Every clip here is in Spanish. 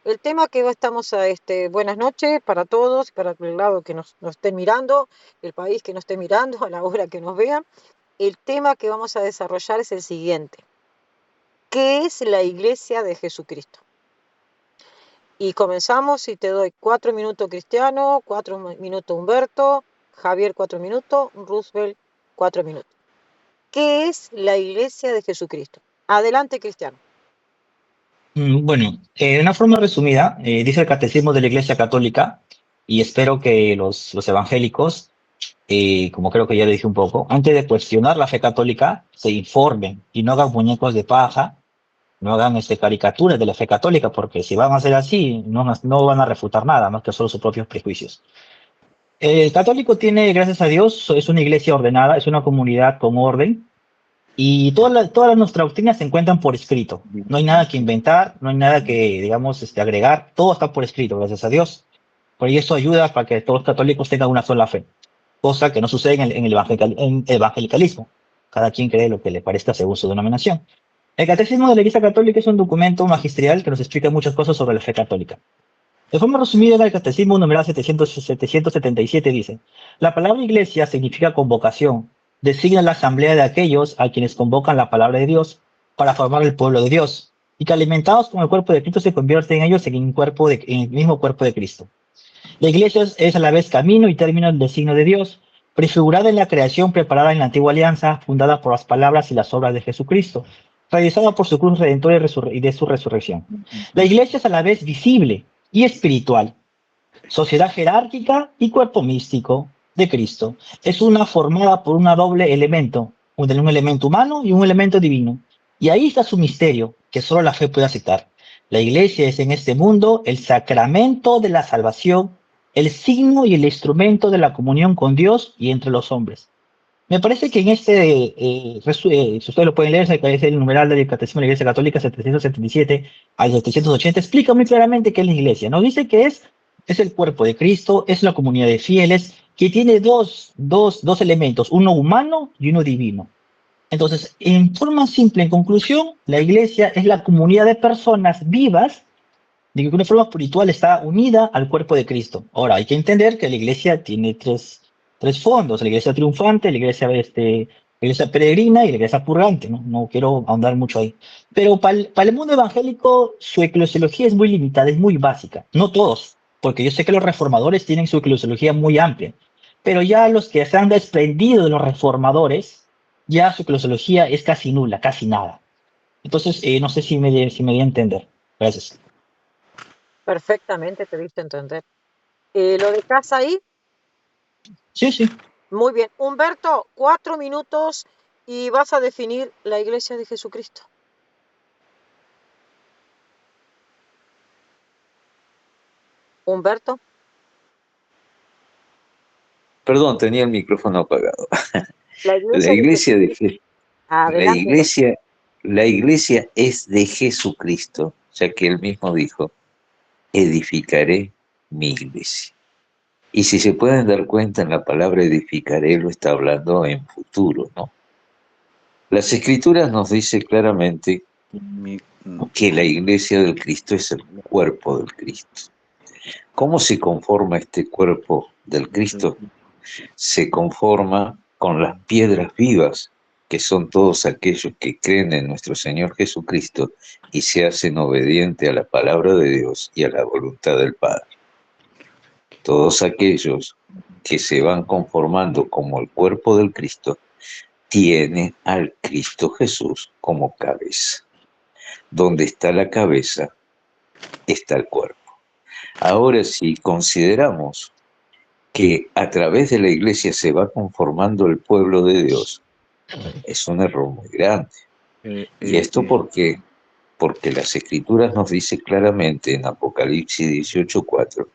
El tema que estamos a buenas noches para todos, para el lado que nos estén mirando, el país que nos esté mirando, a la hora que nos vean. El tema que vamos a desarrollar es el siguiente. ¿Qué es la Iglesia de Jesucristo? Y comenzamos y te doy 4 minutos Cristiano, 4 minutos Humberto, Javier 4 minutos, Roosevelt 4 minutos. ¿Qué es la Iglesia de Jesucristo? Adelante, Cristiano. Bueno, de una forma resumida, dice el Catecismo de la Iglesia Católica, y espero que los evangélicos, como creo que ya le dije un poco, antes de cuestionar la fe católica, se informen y no hagan muñecos de paja, no hagan caricaturas de la fe católica, porque si van a hacer así, no van a refutar nada más que solo sus propios prejuicios. El católico tiene, gracias a Dios, es una iglesia ordenada, es una comunidad con orden, y todas nuestras doctrinas se encuentran por escrito. No hay nada que inventar, no hay nada que, digamos, agregar. Todo está por escrito, gracias a Dios. Por eso ayuda para que todos los católicos tengan una sola fe. Cosa que no sucede en el evangelicalismo. Cada quien cree lo que le parezca según su denominación. El Catecismo de la Iglesia Católica es un documento magisterial que nos explica muchas cosas sobre la fe católica. De forma resumida, el Catecismo numeral 777 dice: la palabra iglesia significa convocación, designa la asamblea de aquellos a quienes convocan la palabra de Dios para formar el pueblo de Dios, y que alimentados con el cuerpo de Cristo se convierten ellos en el mismo cuerpo de Cristo. La iglesia es a la vez camino y término del designio de Dios, prefigurada en la creación preparada en la antigua alianza, fundada por las palabras y las obras de Jesucristo, realizada por su cruz redentora y de su resurrección. La iglesia es a la vez visible y espiritual, sociedad jerárquica y cuerpo místico de Cristo. Es una formada por un doble elemento, un elemento humano y un elemento divino. Y ahí está su misterio, que solo la fe puede aceptar. La iglesia es en este mundo el sacramento de la salvación, el signo y el instrumento de la comunión con Dios y entre los hombres. Me parece que en si ustedes lo pueden leer, es el numeral del Catecismo de la Iglesia Católica 777 al 780, explica muy claramente qué es la Iglesia. Nos dice que es el cuerpo de Cristo, es la comunidad de fieles, que tiene dos elementos, uno humano y uno divino. Entonces, en forma simple, en conclusión, la Iglesia es la comunidad de personas vivas, de que una forma espiritual está unida al cuerpo de Cristo. Ahora, hay que entender que la iglesia tiene tres fondos: la iglesia triunfante, la iglesia peregrina y la iglesia purgante. No quiero ahondar mucho ahí. Pero para el mundo evangélico, su eclesiología es muy limitada, es muy básica. No todos, porque yo sé que los reformadores tienen su eclesiología muy amplia. Pero ya los que se han desprendido de los reformadores, ya su eclesiología es casi nula, casi nada. Entonces, no sé si me di a entender. Gracias. Perfectamente te diste a entender. ¿Lo dejás ahí? Sí, sí. Muy bien. Humberto, 4 minutos y vas a definir la Iglesia de Jesucristo. Humberto, Perdón, tenía el micrófono apagado. la La Iglesia de iglesia de Jesucristo. Je- la Adelante. iglesia, la iglesia es de Jesucristo, ya que él mismo dijo: edificaré mi iglesia. Y si se pueden dar cuenta, en la palabra edificaré lo está hablando en futuro, ¿no? Las escrituras nos dice claramente que la iglesia del Cristo es el cuerpo del Cristo. ¿Cómo se conforma este cuerpo del Cristo? Se conforma con las piedras vivas, que son todos aquellos que creen en nuestro Señor Jesucristo y se hacen obedientes a la palabra de Dios y a la voluntad del Padre. Todos aquellos que se van conformando como el cuerpo del Cristo tienen al Cristo Jesús como cabeza. Donde está la cabeza, está el cuerpo. Ahora, si consideramos que a través de la iglesia se va conformando el pueblo de Dios, es un error muy grande. ¿Y esto por qué? Porque las escrituras nos dicen claramente en Apocalipsis 18:4: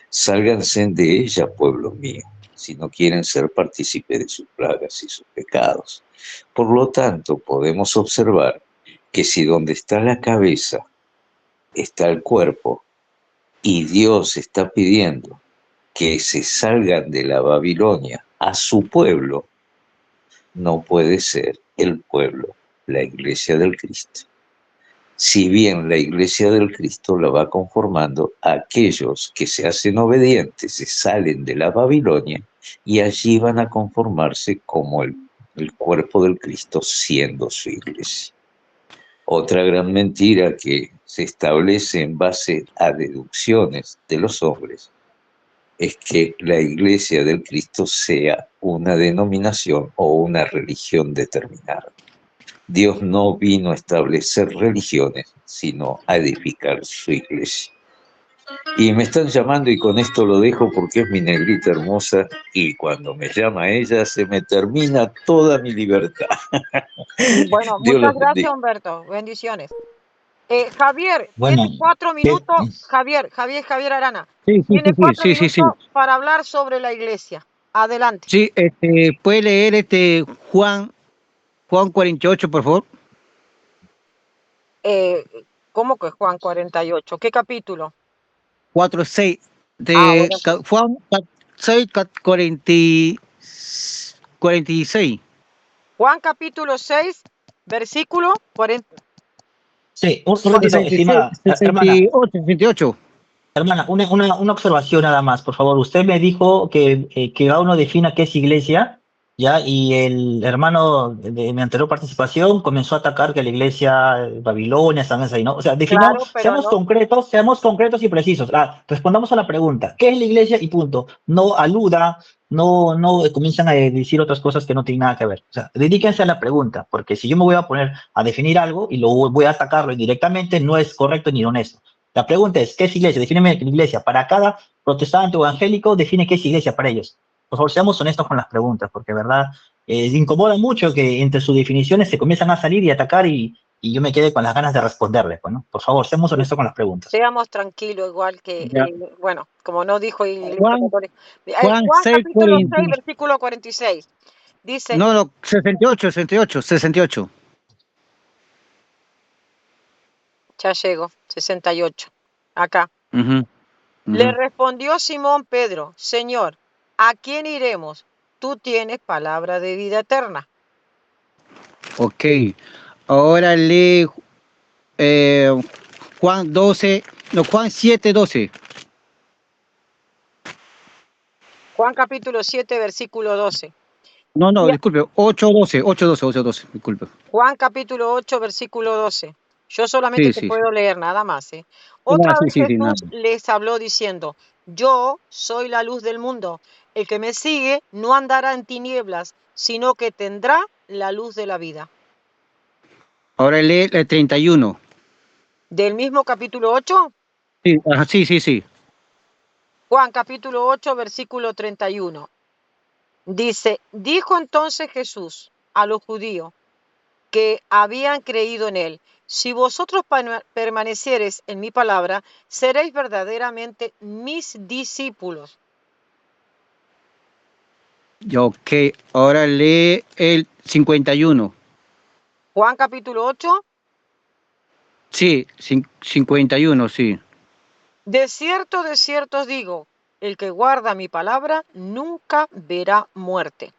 sálganse de ella, pueblo mío, si no quieren ser partícipes de sus plagas y sus pecados. Por lo tanto, podemos observar que si donde está la cabeza está el cuerpo, y Dios está pidiendo que se salgan de la Babilonia a su pueblo, no puede ser el pueblo la iglesia del Cristo. Si bien la iglesia del Cristo la va conformando aquellos que se hacen obedientes, se salen de la Babilonia y allí van a conformarse como el cuerpo del Cristo siendo su iglesia. Otra gran mentira que se establece en base a deducciones de los hombres es que la iglesia del Cristo sea una denominación o una religión determinada. Dios no vino a establecer religiones, sino a edificar su iglesia. Y me están llamando y con esto lo dejo porque es mi negrita hermosa y cuando me llama ella se me termina toda mi libertad. Bueno, Dios muchas los bendiga. gracias, Humberto. Bendiciones. Javier, Bueno, tiene 4 ¿qué- minutos. Javier Arana. Sí, sí, Tiene sí, sí, 4 sí, sí, minutos sí. para hablar sobre la iglesia. Adelante. Sí, puede leer Juan 48, por favor. Eh, ¿Cómo que Juan 48? ¿Qué capítulo? 4:6 Bueno. Juan 6, 46. Juan capítulo 6, versículo 40. Sí, un No, ratito, 66, estimada hermana. 68, 68. Hermana, una observación nada más, por favor. Usted me dijo que cada uno defina qué es iglesia, ¿ya? Y el hermano de mi anterior participación comenzó a atacar que la iglesia Babilonia, están ahí, ¿no? O sea, Claro, pero seamos concretos y precisos. Respondamos a la pregunta, ¿qué es la iglesia? Y punto. No aluda, no comienzan a decir otras cosas que no tienen nada que ver. O sea, dedíquense a la pregunta, porque si yo me voy a poner a definir algo y lo voy a atacarlo indirectamente, no es correcto ni honesto. La pregunta es, ¿qué es iglesia? Defíneme la iglesia. Para cada protestante o evangélico, define qué es iglesia para ellos. Por favor, seamos honestos con las preguntas, porque, verdad, incomoda mucho que entre sus definiciones se comienzan a salir y atacar y yo me quede con las ganas de responderles, pues, ¿no? Por favor, seamos honestos con las preguntas. seamos tranquilos, igual que, Ya. bueno, como no dijo Iglesia Juan, Católica. Juan Juan 6, capítulo 40. 6, versículo 46. Dice, No, 68, 68, 68. ya llego, 68. Acá. Ujú, Le ujú. respondió Simón Pedro, Señor, ¿a quién iremos? Tú tienes palabra de vida eterna. Ok. Ahora lee Juan 12, no, Juan 7, 12. Juan capítulo 7, versículo 12. No, Y disculpe, 8, 12, 8, 12, 8, 12, disculpe. Juan capítulo 8, versículo 12. Yo solamente Sí, te sí, sí. puedo leer nada más. Ah, Otra sí, vez sí, sí, nada. Jesús les habló diciendo, yo soy la luz del mundo. El que me sigue no andará en tinieblas, sino que tendrá la luz de la vida. Ahora lee el 31. Del mismo capítulo 8, Sí, ajá, sí, sí, sí. Juan capítulo 8, versículo 31. Dice, dijo entonces Jesús a los judíos que habían creído en él, si vosotros permaneciereis en mi palabra, seréis verdaderamente mis discípulos. Ok, ahora lee el 51. Juan capítulo 8, Sí, 51, sí. de cierto os digo, el que guarda mi palabra nunca verá muerte.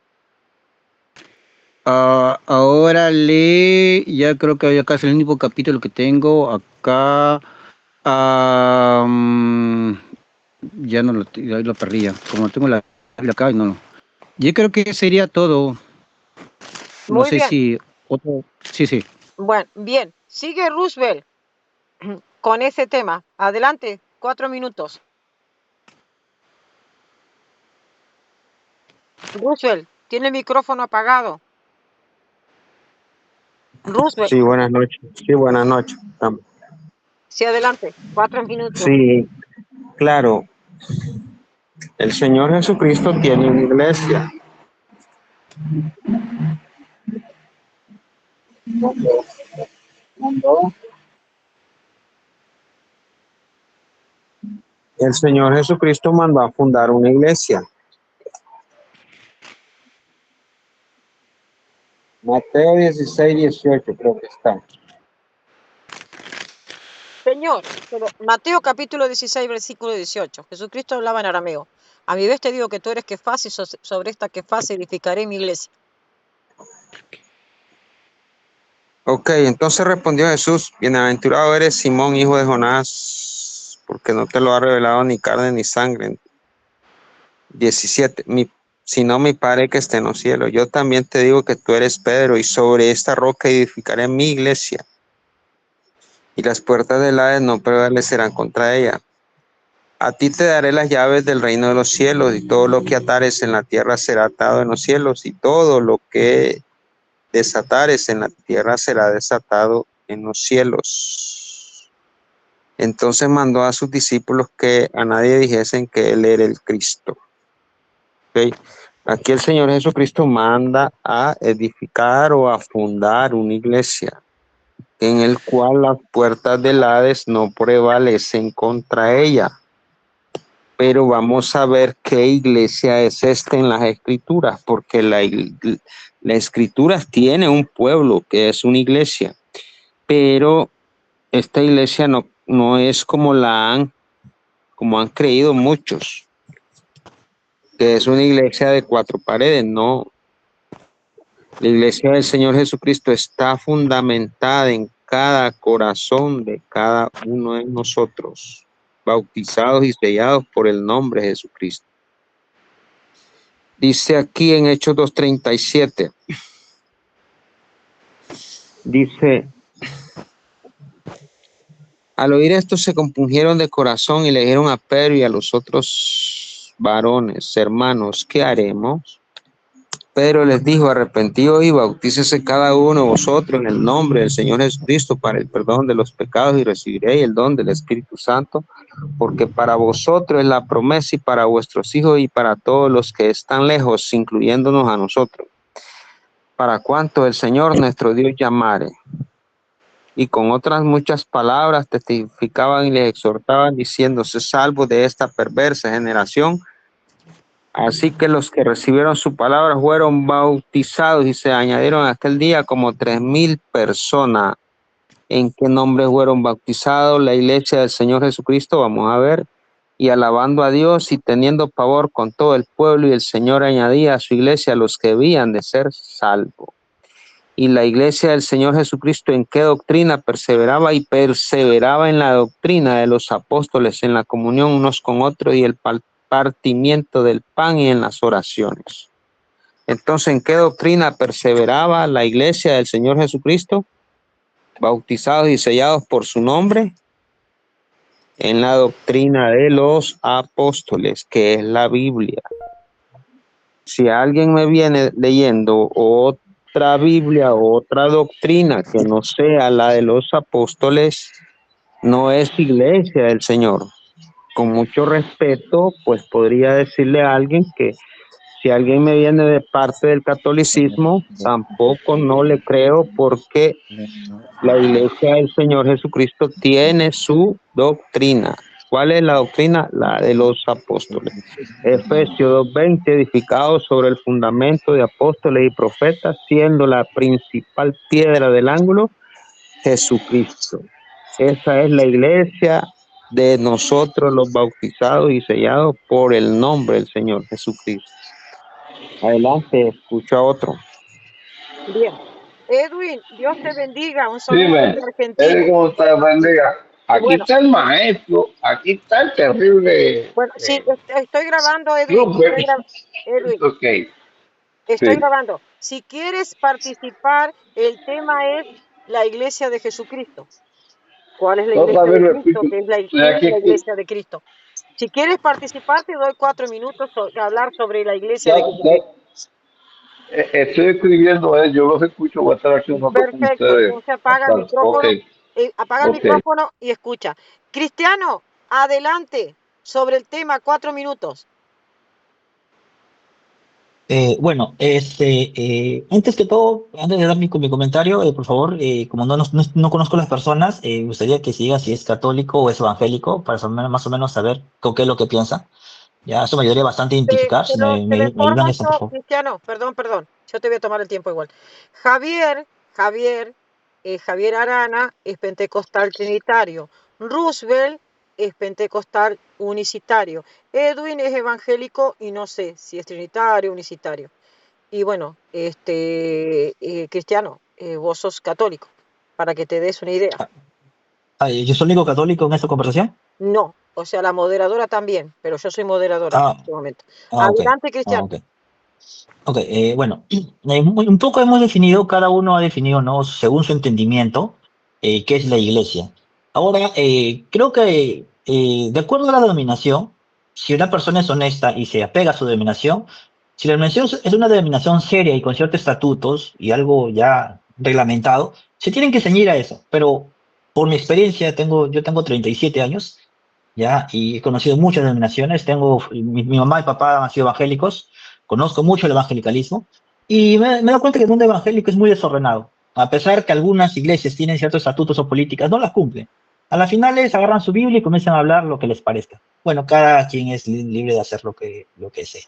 Ahora lee, ya creo que acá es el único capítulo que tengo. Acá, ya no ya lo perdí ya. Como tengo la acá, no. Yo creo que sería todo. No Muy sé bien, si otro. Sí, sí. bueno, bien, sigue Roosevelt con ese tema. Adelante, 4 minutos. Roosevelt, tiene el micrófono apagado. Roosevelt, Sí, buenas noches. Sí, buenas noches. sí, adelante, 4 minutos. Sí, claro. El Señor Jesucristo tiene una iglesia. El Señor Jesucristo mandó a fundar una iglesia. Mateo 16, 18 creo que está. Señor, pero Mateo capítulo 16, versículo 18. Jesucristo hablaba en arameo. A mi vez te digo que tú eres Kefas y sobre esta Kefas edificaré mi iglesia. Ok, entonces respondió Jesús, bienaventurado eres Simón, hijo de Jonás, porque no te lo ha revelado ni carne ni sangre. 17, sino mi Padre que está en los cielos. Yo también te digo que tú eres Pedro, y sobre esta roca edificaré mi iglesia, y las puertas del Hades no prevalecerán contra ella. A ti te daré las llaves del reino de los cielos, y todo lo que atares en la tierra será atado en los cielos, y todo lo que desatares en la tierra será desatado en los cielos. Entonces mandó a sus discípulos que a nadie dijesen que él era el Cristo. ¿Okay? Aquí el Señor Jesucristo manda a edificar o a fundar una iglesia en el cual las puertas del Hades no prevalecen contra ella. Pero vamos a ver qué iglesia es esta en las Escrituras, porque las Escrituras tiene un pueblo que es una iglesia, pero esta iglesia no es como han creído muchos, que es una iglesia de 4 paredes. No, la iglesia del Señor Jesucristo está fundamentada en cada corazón de cada uno de nosotros, bautizados y sellados por el nombre de Jesucristo. Dice aquí en Hechos 2:37, dice, al oír esto se compungieron de corazón y le dijeron a Pedro y a los otros varones, hermanos, ¿qué haremos? Pedro les dijo, arrepentidos y bautícese cada uno de vosotros en el nombre del Señor Jesucristo para el perdón de los pecados y recibiréis el don del Espíritu Santo, porque para vosotros es la promesa y para vuestros hijos y para todos los que están lejos, incluyéndonos a nosotros, para cuanto el Señor nuestro Dios llamare. Y con otras muchas palabras testificaban y les exhortaban diciendo, sé salvos de esta perversa generación. Así que los que recibieron su palabra fueron bautizados y se añadieron aquel día como 3,000 personas. ¿En qué nombre fueron bautizados? La iglesia del Señor Jesucristo, vamos a ver. Y alabando a Dios y teniendo pavor con todo el pueblo, y el Señor añadía a su iglesia a los que habían de ser salvos. Y la iglesia del Señor Jesucristo, ¿en qué doctrina perseveraba? Y perseveraba en la doctrina de los apóstoles, en la comunión unos con otros y el partimiento del pan y en las oraciones. Entonces, ¿en qué doctrina perseveraba la iglesia del Señor Jesucristo? Bautizados y sellados por su nombre, en la doctrina de los apóstoles, que es la Biblia. Si alguien me viene leyendo otra Biblia o otra doctrina que no sea la de los apóstoles, no es iglesia del Señor. Con mucho respeto, pues podría decirle a alguien que si alguien me viene de parte del catolicismo, tampoco no le creo, porque la iglesia del Señor Jesucristo tiene su doctrina. ¿Cuál es la doctrina? La de los apóstoles. Efesios 2:20, edificados sobre el fundamento de apóstoles y profetas, siendo la principal piedra del ángulo Jesucristo. Esa es la iglesia de nosotros los bautizados y sellados por el nombre del Señor Jesucristo. Adelante, escucha a otro. Bien. Edwin, Dios te bendiga. Un saludo Dime, desde Argentina. ¿cómo está, bendiga? Aquí Bueno, está el maestro, aquí está el terrible bueno, sí, estoy grabando, Edwin. Rupert. Edwin, Ok, estoy sí. grabando. Si quieres participar, el tema es la iglesia de Jesucristo. ¿Cuál es la Otra iglesia vez de Cristo? repito. ¿Qué es Aquí, la iglesia de Cristo? Si quieres participar, te doy 4 minutos a hablar sobre la iglesia de Jesucristo. estoy escribiendo, yo los escucho, voy a estar aquí un rato con Perfecto, ustedes. entonces Ok, apaga el ok. micrófono y escucha. Cristiano, adelante sobre el tema, 4 minutos. Antes que todo, antes de dar mi comentario, por favor, como no conozco las personas, me gustaría que se diga si es católico o es evangélico, para más o menos saber con qué es lo que piensa. Ya, eso me ayudaría bastante a identificar, si Te lo me ayudan informo eso, por yo, favor. Cristiano, perdón, yo te voy a tomar el tiempo igual. Javier, Javier, Javier Arana es pentecostal trinitario. Roosevelt es pentecostal unicitario. Edwin es evangélico y no sé si es trinitario, unicitario. Y bueno, Cristiano, vos sos católico. para que te des una idea. ¿Yo soy el único católico en esta conversación? No, o sea, la moderadora también, pero yo soy moderadora en Ah, este momento. ok. Adelante, Cristian. Ok. Ok, bueno, un poco hemos definido, cada uno ha definido, ¿no? Según su entendimiento, qué es la iglesia. Ahora, creo que de acuerdo a la denominación, si una persona es honesta y se apega a su denominación, si la denominación es una denominación seria y con ciertos estatutos y algo ya reglamentado, se tienen que ceñir a eso. Pero por mi experiencia, yo tengo 37 años, ya, y he conocido muchas denominaciones. Mi mamá y papá han sido evangélicos, conozco mucho el evangelicalismo y me he dado cuenta que el mundo evangélico es muy desordenado. A pesar que algunas iglesias tienen ciertos estatutos o políticas, no las cumplen. A las finales agarran su Biblia y comienzan a hablar lo que les parezca. Bueno, cada quien es libre de hacer lo que sea.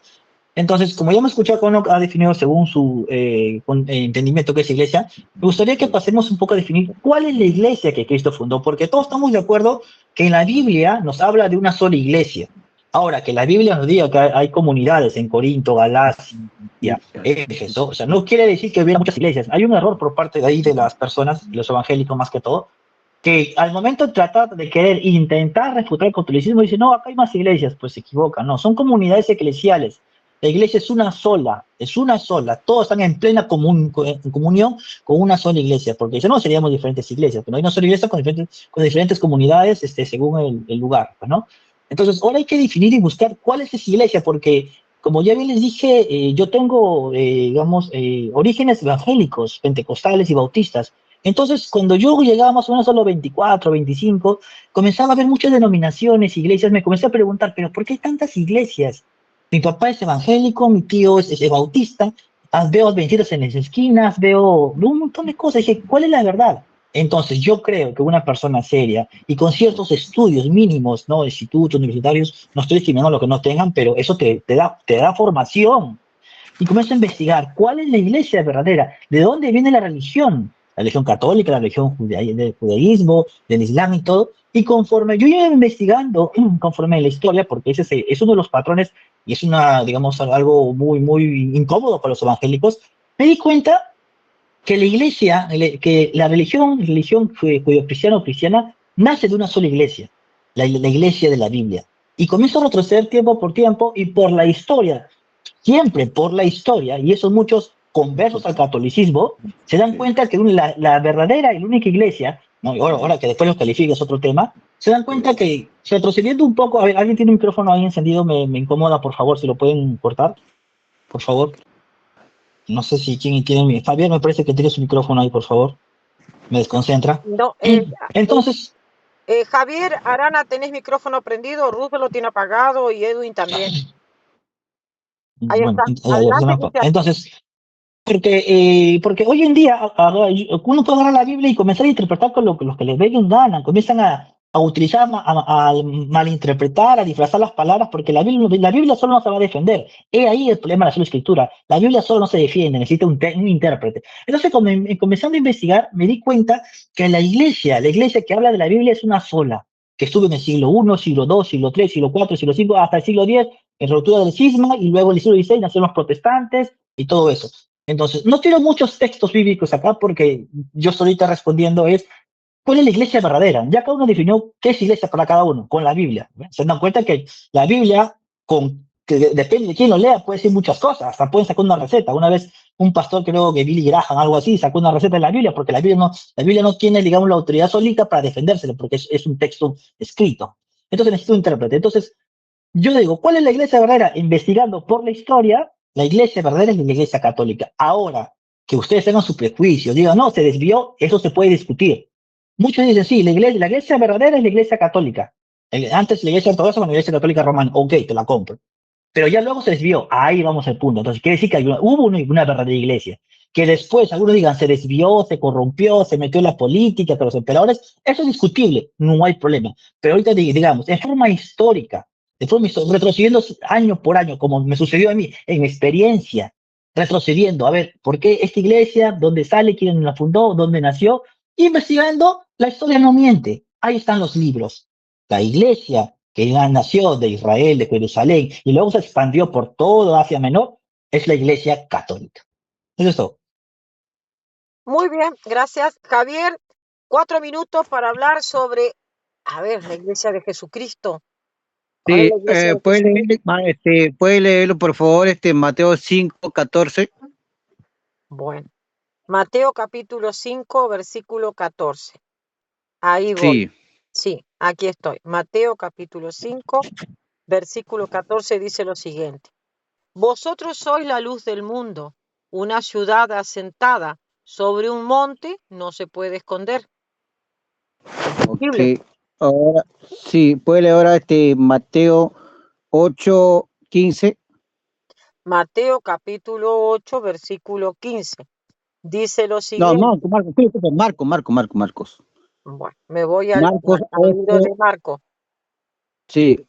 Entonces, como ya hemos escuchado que uno ha definido según su entendimiento qué es iglesia, me gustaría que pasemos un poco a definir cuál es la iglesia que Cristo fundó, porque todos estamos de acuerdo que en la Biblia nos habla de una sola iglesia. Ahora, que la Biblia nos diga que hay comunidades en Corinto, Galacia, Éfeso, o sea, no quiere decir que hubiera muchas iglesias. Hay un error por parte de ahí de las personas, los evangélicos más que todo, que al momento de tratar de querer intentar refutar el catolicismo, dicen, no, acá hay más iglesias, pues se equivocan, no, son comunidades eclesiales. La iglesia es una sola, todos están en plena en comunión con una sola iglesia, porque si no seríamos diferentes iglesias, pero hay una sola iglesia con diferentes comunidades según el lugar, pues, ¿no? Entonces, ahora hay que definir y buscar cuál es esa iglesia, porque como ya bien les dije, yo tengo, digamos, orígenes evangélicos, pentecostales y bautistas. Entonces, cuando yo llegaba más o menos a los 24, 25, comenzaba a ver muchas denominaciones, iglesias, me comencé a preguntar, pero ¿por qué hay tantas iglesias? Mi papá es evangélico, mi tío es bautista, veo adventistas en las esquinas, veo un montón de cosas. Dije, ¿cuál es la verdad? Entonces, yo creo que una persona seria y con ciertos estudios mínimos, ¿no? Institutos universitarios, no estoy discriminando lo que no tengan, pero eso te da formación. Y comienzo a investigar cuál es la iglesia verdadera, de dónde viene la religión católica, la religión del judaísmo, del islam y todo. Y conforme yo iba investigando, conforme la historia, porque ese es uno de los patrones y es digamos, algo muy, muy incómodo para los evangélicos, me di cuenta que la iglesia, que la religión judio-cristiana o cristiana, nace de una sola iglesia, la iglesia de la Biblia. Y comienzo a retroceder tiempo por tiempo y por la historia, siempre por la historia, y esos muchos conversos al catolicismo se dan cuenta que la verdadera y la única iglesia, ¿no? Y ahora que después los califica es otro tema, se dan cuenta que, retrocediendo un poco, a ver, alguien tiene un micrófono ahí encendido, me incomoda, por favor, si lo pueden cortar, por favor. No sé si quién tiene Fabián, me parece que tiene su micrófono ahí, por favor. Me desconcentra. No, Entonces, Javier Arana, tenés micrófono prendido, Ruth lo tiene apagado y Edwin también. Ahí bueno, está. Adelante, Cristian. entonces, porque hoy en día uno puede agarrar la Biblia y comenzar a interpretar con lo que les venga en gana, comienzan a utilizar, a malinterpretar, a disfrazar las palabras, porque la Biblia solo no se va a defender. Es ahí el problema de la sola escritura. La Biblia solo no se defiende, necesita un intérprete. Entonces, comenzando a investigar, me di cuenta que la iglesia que habla de la Biblia es una sola, que estuvo en el siglo I, siglo II, siglo III, siglo IV, siglo V, hasta el siglo X, en ruptura del cisma, y luego en el siglo XVI nacieron los protestantes y todo eso. Entonces, no tiro muchos textos bíblicos acá porque yo estoy ahorita respondiendo ¿cuál es la iglesia verdadera? Ya cada uno definió qué es iglesia para cada uno, con la Biblia. Se dan cuenta que la Biblia, que depende de quién lo lea, puede decir muchas cosas, hasta pueden sacar una receta. Una vez un pastor, creo que Billy Graham, algo así, sacó una receta de la Biblia, porque la Biblia no tiene, digamos, la autoridad solita para defendérselo, porque es un texto escrito. Entonces necesita un intérprete. Entonces, yo digo, ¿cuál es la iglesia verdadera? Investigando por la historia, la iglesia verdadera es la iglesia católica. Ahora, que ustedes tengan su prejuicio, digan, no, se desvió, eso se puede discutir. Muchos dicen, sí, la iglesia verdadera es la iglesia católica. Antes la iglesia ortodoxa con la iglesia católica romana. Ok, te la compro. Pero ya luego se desvió. Ahí vamos al punto. Entonces, quiere decir que hubo una verdadera iglesia. Que después, algunos digan, se desvió, se corrompió, se metió en la política, con los emperadores. Eso es discutible, no hay problema. Pero ahorita, digamos, retrocediendo año por año, como me sucedió a mí, en mi experiencia, retrocediendo, a ver, ¿por qué esta iglesia? ¿Dónde sale? ¿Quién la fundó? ¿Dónde nació? Investigando, la historia no miente. Ahí están los libros. La iglesia que nació de Israel, de Jerusalén, y luego se expandió por todo Asia Menor, es la iglesia católica. Eso es todo. Muy bien, gracias. Javier, 4 minutos para hablar sobre, a ver, la iglesia de Jesucristo. ¿Cuál es Sí, la iglesia de ¿puede Jesucristo? puede leerlo, por favor, Mateo 5:14? Bueno, Mateo capítulo 5, versículo 14. Ahí voy. Sí, Sí, aquí estoy. Mateo capítulo 5, versículo 14 dice lo siguiente. Vosotros sois la luz del mundo. Una ciudad asentada sobre un monte no se puede esconder. Es visible. ok. Ahora, sí, puede leer ahora Mateo 8:15. Mateo capítulo 8, versículo 15. Dice lo No, siguiente. Marcos, Marcos. Bueno, me voy al Marcos libro 8, de Marco. sí,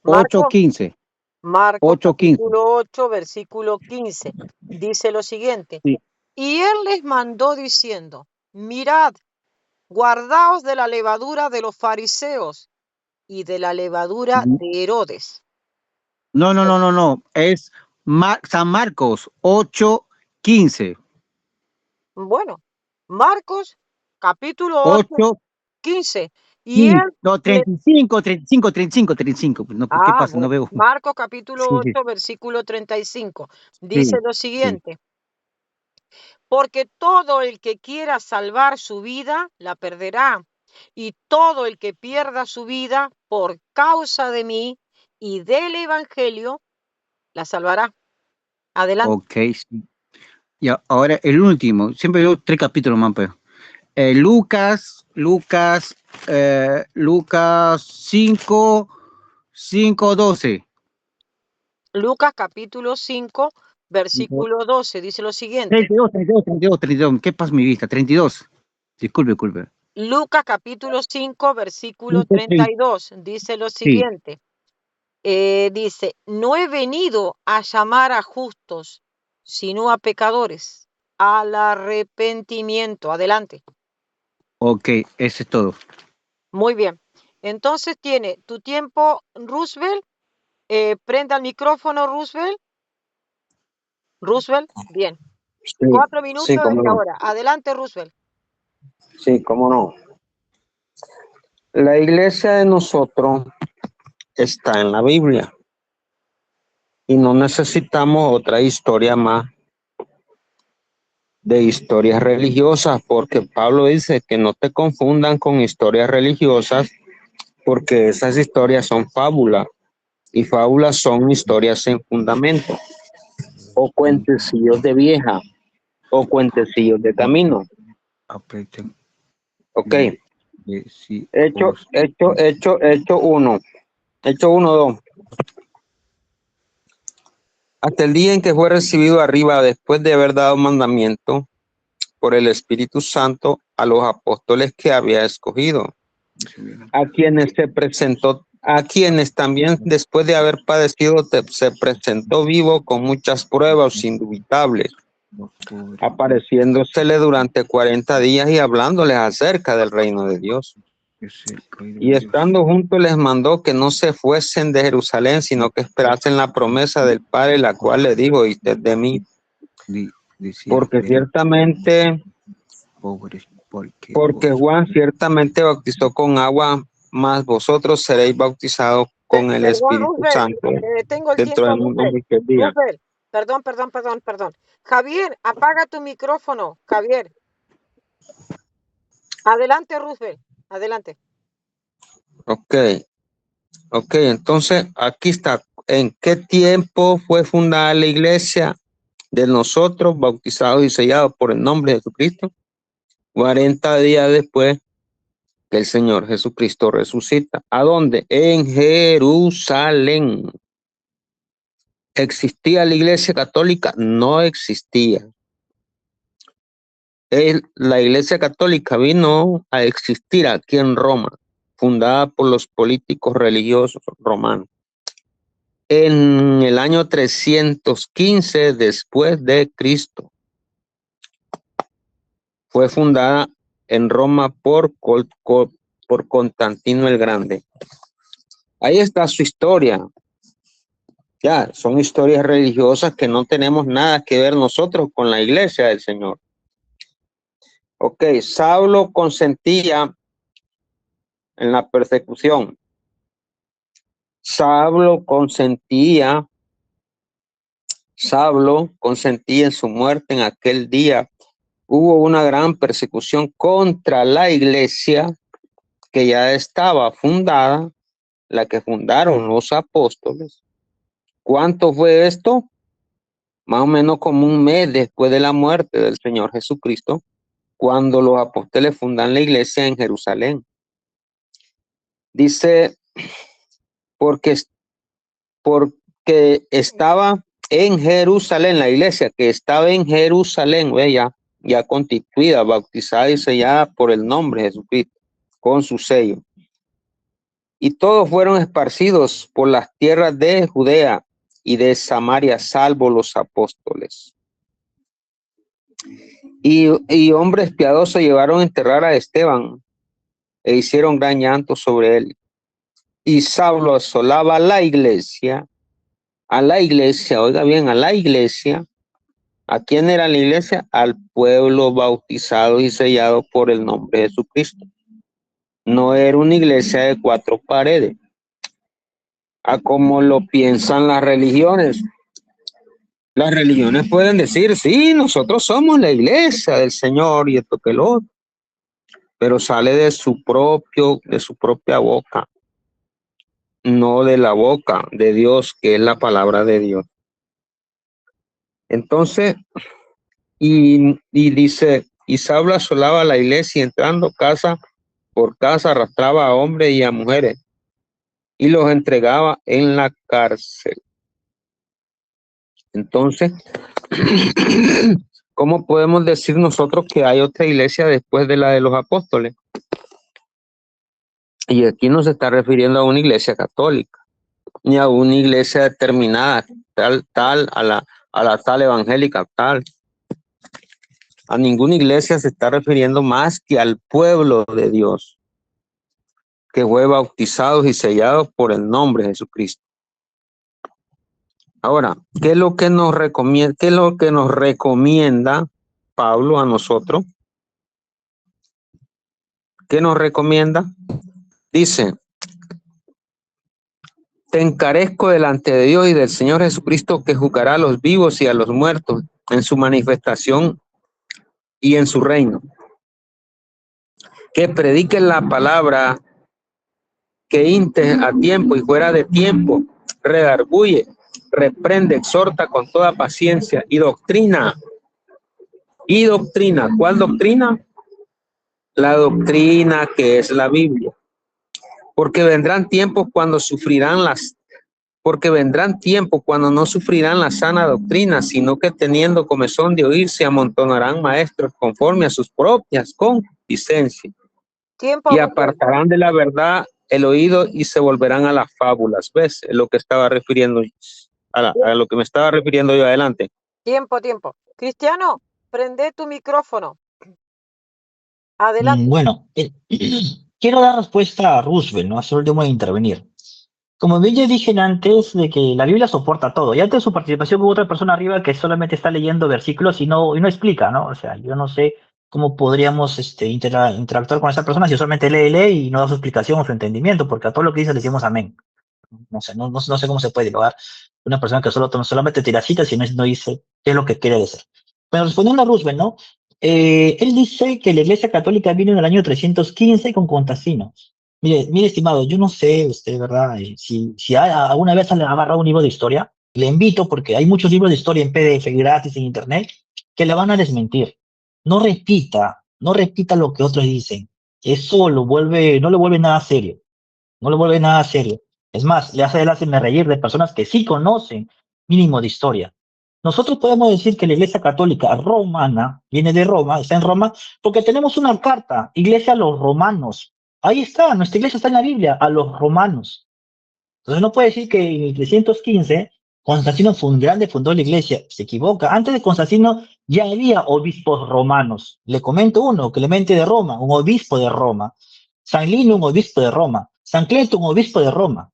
Marco, 8:15. Marcos 8:15. capítulo 8, versículo 15. Dice lo siguiente. Sí. Y él les mandó diciendo, mirad, guardaos de la levadura de los fariseos y de la levadura de Herodes. No. Es San Marcos 8:15. Bueno, Marcos capítulo 8, 8, 15. Y 15. él No, le... 35. No, pues, ¿qué pasa? No Bueno, veo. Marcos capítulo Sí, 8, versículo 35. Dice sí, lo sí. siguiente. Porque todo el que quiera salvar su vida, la perderá. Y todo el que pierda su vida por causa de mí y del Evangelio, la salvará. Adelante. Ok, sí. Y ahora el último. Siempre veo 3 capítulos más, pero. Lucas 5:12. Lucas capítulo 5, versículo 12. Dice lo siguiente. 32. ¿Qué pasa mi vista? 32. Disculpe. Lucas capítulo 5, versículo 5:30. 32. Dice lo Sí. siguiente. Dice, no he venido a llamar a justos, sino a pecadores, al arrepentimiento. Adelante. Ok, eso es todo. Muy bien. Entonces tiene tu tiempo, Roosevelt. Prenda el micrófono, Roosevelt. Roosevelt, bien. Sí, 4 sí, minutos cómo desde no. ahora. Adelante, Roosevelt. Sí, cómo no. La iglesia de nosotros está en la Biblia y no necesitamos otra historia más de historias religiosas, porque Pablo dice que no te confundan con historias religiosas, porque esas historias son fábulas y fábulas son historias sin fundamento, o cuentecillos de vieja, o cuentecillos de camino. Aprieten. Ok, Sí, hecho uno, 2. Hasta el día en que fue recibido arriba, después de haber dado mandamiento por el Espíritu Santo a los apóstoles que había escogido, a quienes también después de haber padecido se presentó vivo con muchas pruebas indubitables, apareciéndosele durante 40 días y hablándoles acerca del reino de Dios. Y estando juntos les mandó que no se fuesen de Jerusalén, sino que esperasen la promesa del Padre, la cual le dijo, oíste de mí, porque ciertamente, porque Juan ciertamente bautizó con agua, mas vosotros seréis bautizados con el Perdón, Espíritu Roosevelt, Santo te detengo el dentro tiempo, de unos Roosevelt. 10 días. Roosevelt, perdón. Javier, apaga tu micrófono, Javier. Adelante, Roosevelt, adelante. Ok, entonces aquí está. ¿En qué tiempo fue fundada la iglesia de nosotros, bautizados y sellados por el nombre de Jesucristo? 40 días después que el Señor Jesucristo resucita. ¿A dónde? En Jerusalén. ¿Existía la iglesia católica? No existía. La iglesia católica vino a existir aquí en Roma, fundada por los políticos religiosos romanos. En el año 315 después de Cristo. Fue fundada en Roma por Constantino el Grande. Ahí está su historia. Ya, son historias religiosas que no tenemos nada que ver nosotros con la iglesia del Señor. Ok, Saulo consentía en la persecución. Saulo consentía en su muerte en aquel día. Hubo una gran persecución contra la iglesia que ya estaba fundada, la que fundaron los apóstoles. ¿Cuánto fue esto? Más o menos como un mes después de la muerte del Señor Jesucristo, cuando los apóstoles fundan la iglesia en Jerusalén. Dice, porque estaba en Jerusalén, la iglesia que estaba en Jerusalén, ya constituida, bautizada y sellada por el nombre de Jesucristo, con su sello. Y todos fueron esparcidos por las tierras de Judea y de Samaria, salvo los apóstoles. Y hombres piadosos llevaron a enterrar a Esteban e hicieron gran llanto sobre él. Y Saulo asolaba a la iglesia, oiga bien, a la iglesia. ¿A quién era la iglesia? Al pueblo bautizado y sellado por el nombre de Jesucristo. No era una iglesia de 4 paredes, a como lo piensan las religiones. Las religiones pueden decir, sí, nosotros somos la iglesia del Señor y esto que lo otro, pero sale de su propia boca, no de la boca de Dios, que es la palabra de Dios. Entonces, y dice, y Saulo asolaba la iglesia, entrando casa por casa, arrastraba a hombres y a mujeres y los entregaba en la cárcel. Entonces, ¿cómo podemos decir nosotros que hay otra iglesia después de la de los apóstoles? Y aquí no se está refiriendo a una iglesia católica, ni a una iglesia determinada, tal, a la tal evangélica, tal. A ninguna iglesia se está refiriendo más que al pueblo de Dios, que fue bautizados y sellados por el nombre de Jesucristo. Ahora, ¿qué es lo que nos recomienda Pablo a nosotros? ¿Qué nos recomienda? Dice, te encarezco delante de Dios y del Señor Jesucristo, que juzgará a los vivos y a los muertos en su manifestación y en su reino. Que prediquen la palabra, que inste a tiempo y fuera de tiempo, redarguye, reprende, exhorta con toda paciencia y doctrina. ¿Y doctrina? ¿Cuál doctrina? La doctrina que es la Biblia. Porque vendrán tiempos cuando no sufrirán la sana doctrina, sino que teniendo comezón de oír, se amontonarán maestros conforme a sus propias concupiscencias. Y apartarán de la verdad el oído y se volverán a las fábulas. ¿Ves? Es lo que estaba refiriendo, a lo que me estaba refiriendo yo adelante. Tiempo. Cristiano, prende tu micrófono. Adelante. Bueno, quiero dar respuesta a Roosevelt, ¿no? Es el último de intervenir. Como bien ya dije antes, de que la Biblia soporta todo. Y antes de su participación hubo otra persona arriba que solamente está leyendo versículos y no explica, ¿no? O sea, yo no sé cómo podríamos interactuar con esa persona si solamente lee y no da su explicación o su entendimiento, porque a todo lo que dice le decimos amén. No sé, no sé cómo se puede dialogar una persona que solamente tira citas y no dice qué es lo que quiere decir. Bueno, respondiendo a Roosevelt, ¿no? Él dice que la Iglesia Católica vino en el año 315 con Constantino. Mire, estimado, yo no sé usted, ¿verdad? Si alguna vez ha agarrado un libro de historia, le invito porque hay muchos libros de historia en PDF gratis en internet que le van a desmentir. No repita lo que otros dicen. Eso no le vuelve nada serio. No le vuelve nada serio. Es más, le hace reír de personas que sí conocen mínimo de historia. Nosotros podemos decir que la Iglesia Católica Romana viene de Roma, está en Roma, porque tenemos una carta, Iglesia a los Romanos. Ahí está, nuestra iglesia está en la Biblia, a los romanos. Entonces no puede decir que en el 315 Constantino fundó la iglesia. Se equivoca. Antes de Constantino ya había obispos romanos. Le comento uno, Clemente de Roma, un obispo de Roma. San Lino, un obispo de Roma. San Cleto, un obispo de Roma.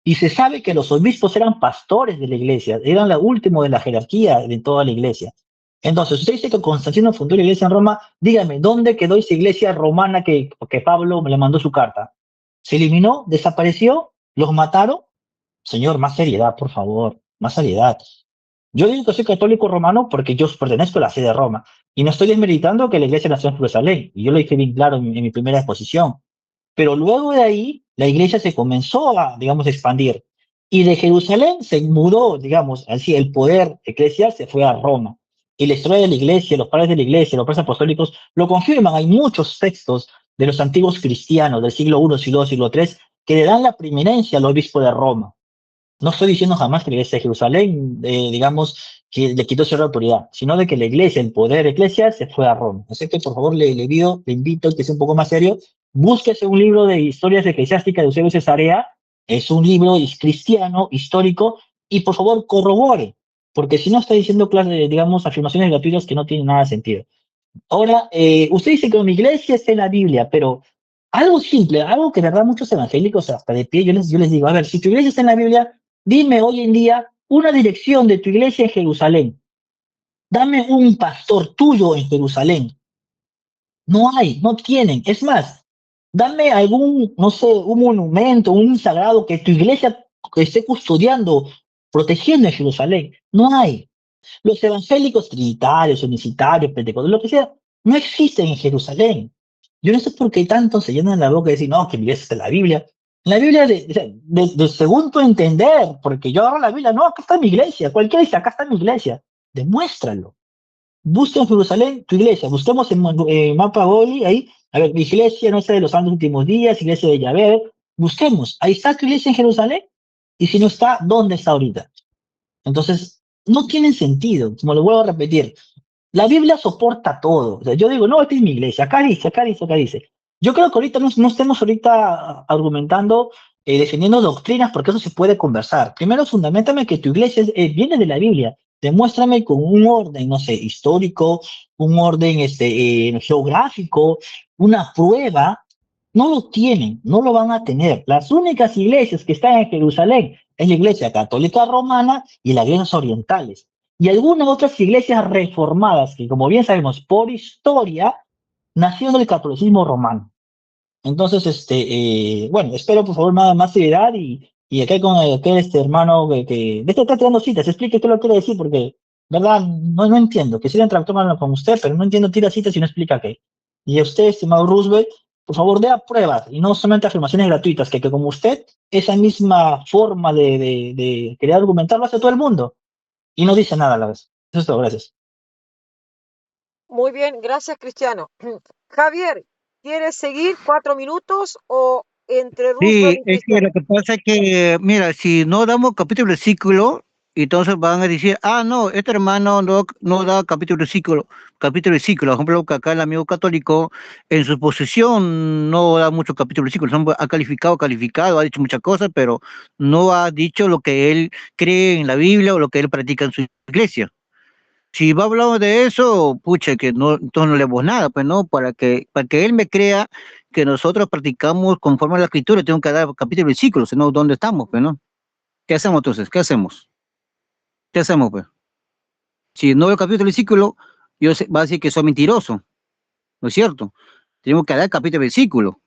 Y se sabe que los obispos eran pastores de la iglesia, eran la última de la jerarquía de toda la iglesia. Entonces, usted dice que Constantino fundó la iglesia en Roma. Dígame, ¿dónde quedó esa iglesia romana que Pablo le mandó su carta? ¿Se eliminó? ¿Desapareció? ¿Los mataron? Señor, más seriedad, por favor, más seriedad. Yo digo que soy católico romano porque yo pertenezco a la sede de Roma. Y no estoy desmeritando que la iglesia nació en Jerusalén. Y yo lo dije bien claro en mi primera exposición. Pero luego de ahí, la iglesia se comenzó a, digamos, expandir. Y de Jerusalén se mudó, digamos, así, el poder eclesial se fue a Roma. Y la historia de la iglesia, los padres de la iglesia, los padres apostólicos lo confirman. Hay muchos textos de los antiguos cristianos del siglo I, siglo II, siglo III, que le dan la preeminencia al obispo de Roma. No estoy diciendo jamás que la iglesia de Jerusalén, digamos, que le quitó cierta autoridad, sino de que la iglesia, el poder eclesial, se fue a Roma. Así que, por favor, le invito a que sea un poco más serio. Búsquese un libro de historias eclesiásticas de Eusebio Cesarea. Es un libro cristiano, histórico, y por favor, corrobore, porque si no está diciendo, digamos, afirmaciones gratuitas que no tienen nada de sentido. Ahora, usted dice que mi iglesia está en la Biblia, pero algo simple, algo que de verdad muchos evangélicos hasta de pie, yo les digo, a ver, si tu iglesia está en la Biblia, dime hoy en día una dirección de tu iglesia en Jerusalén. Dame un pastor tuyo en Jerusalén. No hay, no tienen. Es más, dame algún, no sé, un monumento, un sagrado que tu iglesia esté custodiando, protegiendo en Jerusalén. No hay. Los evangélicos trinitarios, unicitarios, pentecostales, lo que sea, no existen en Jerusalén. Yo no sé por qué tanto se llenan la boca de decir, no, que mi iglesia está en la Biblia. En la Biblia, de según tu entender, porque yo agarro la Biblia, no, acá está mi iglesia. Cualquiera dice, acá está mi iglesia. Demuéstralo. Busca en Jerusalén tu iglesia. Busquemos en Mapa Goli, ahí, a ver, mi iglesia, no sé, de los santos últimos días, iglesia de Yahvé. Busquemos, ahí está tu iglesia en Jerusalén. Y si no está, ¿dónde está ahorita? Entonces, no tienen sentido, como lo vuelvo a repetir. La Biblia soporta todo. O sea, yo digo, no, esta es mi iglesia, acá dice, acá dice, acá dice. Yo creo que ahorita no estemos ahorita argumentando, defendiendo doctrinas, porque eso se puede conversar. Primero, fundamentame que tu iglesia viene de la Biblia. Demuéstrame con un orden, no sé, histórico, un orden geográfico, una prueba. No lo tienen, no lo van a tener. Las únicas iglesias que están en Jerusalén es la iglesia católica romana y las iglesias orientales. Y algunas otras iglesias reformadas que, como bien sabemos, por historia, nacieron del catolicismo romano. Entonces, bueno, espero por favor más seriedad y acá con aquel hermano de este está tirando citas, explique qué lo quiere decir, porque, verdad, no entiendo. Quisiera interactuar con usted, pero no entiendo, tira citas y no explica qué. Y a usted, estimado Roosevelt, por favor, dé pruebas y no solamente afirmaciones gratuitas, que como usted, esa misma forma de querer argumentar lo hace todo el mundo y no dice nada a la vez. Eso es todo, gracias. Muy bien, gracias, Cristiano. Javier, ¿quieres seguir 4 minutos o entre Roosevelt Sí, y es que lo Cristiano? que pasa es que, mira, si no damos capítulo versículo, entonces van a decir, ah, no, este hermano no da capítulo versículo, capítulo versículo. Por ejemplo, que acá el amigo católico, en su posición, no da mucho capítulo versículo. Ha calificado, ha dicho muchas cosas, pero no ha dicho lo que él cree en la Biblia o lo que él practica en su iglesia. Si va hablando de eso, pucha, que no, entonces no le demos nada, pues no, para que él me crea que nosotros practicamos conforme a la escritura, tengo que dar capítulo y versículo, si no, ¿dónde estamos, pues no? ¿Qué hacemos entonces? ¿Qué hacemos? ¿Qué hacemos, pues? Si no veo capítulo y versículo, va a decir que soy mentiroso, ¿no es cierto? Tenemos que dar capítulo y versículo,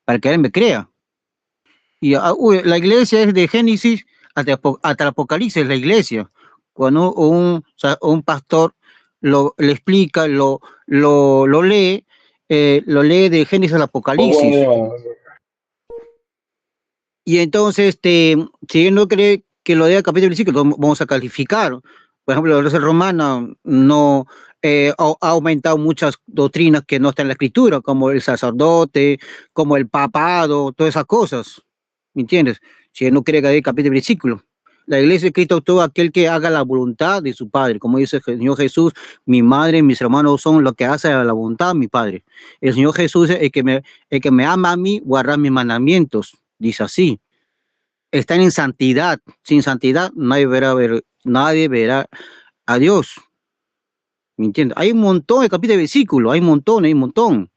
para que él me crea. Y la iglesia es de Génesis hasta el Apocalipsis, la iglesia. Cuando un pastor le explica, lo lee, lo lee de Génesis al Apocalipsis. Y entonces, si él no cree que lo dé capítulo y versículo, vamos a calificar. Por ejemplo, la iglesia romana no ha aumentado muchas doctrinas que no están en la escritura, como el sacerdote, como el papado, todas esas cosas. ¿Me entiendes? Si él no cree que dé capítulo y versículo. La iglesia de Cristo, todo aquel que haga la voluntad de su Padre, como dice el Señor Jesús, mi madre, mis hermanos son los que hacen la voluntad de mi Padre. El Señor Jesús es el que me ama a mí, guarda mis mandamientos. Dice así, están en santidad. Sin santidad nadie verá a Dios. ¿Me entiendes? Hay un montón de capítulos de versículos, hay un montón.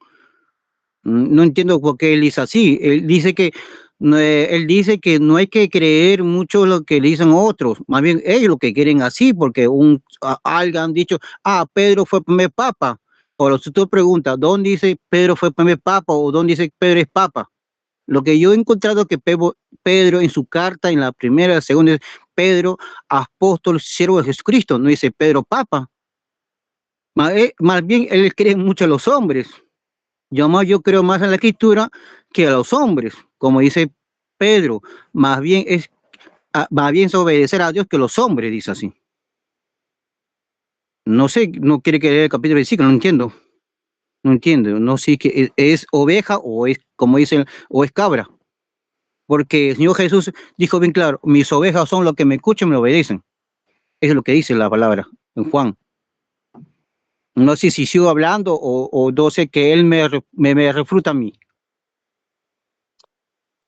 No entiendo por qué él dice así. Él dice que No, él dice que no hay que creer mucho lo que le dicen otros, más bien ellos lo que quieren así, porque alguien han dicho, Pedro fue el primer papa. O si tú preguntas, ¿dónde dice Pedro fue el primer papa o dónde dice Pedro es papa? Lo que yo he encontrado que Pedro en su carta, en la primera, segunda, dice Pedro, apóstol, siervo de Jesucristo, no dice Pedro papa. Más bien él cree mucho a los hombres. Yo creo más en la escritura que a los hombres, como dice Pedro, más bien es obedecer a Dios que los hombres, dice así. No sé, no quiere que lea el capítulo del ciclo, no entiendo. No entiendo, no sé que es oveja o es, como dicen, o es cabra. Porque el Señor Jesús dijo bien claro, mis ovejas son los que me escuchan y me obedecen. Eso es lo que dice la palabra en Juan. No sé si sigo hablando o no sé que él me refuta a mí.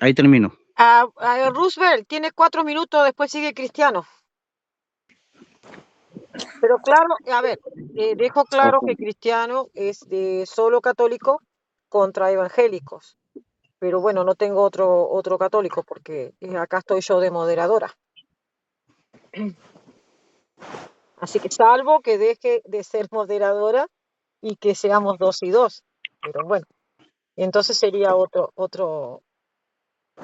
Ahí termino. Roosevelt, tiene 4 minutos, después sigue Cristiano. Pero claro, a ver, dejo claro que Cristiano es de solo católico contra evangélicos. Pero bueno, no tengo otro católico porque acá estoy yo de moderadora. Así que salvo que deje de ser moderadora y que seamos 2 y 2. Pero bueno, entonces sería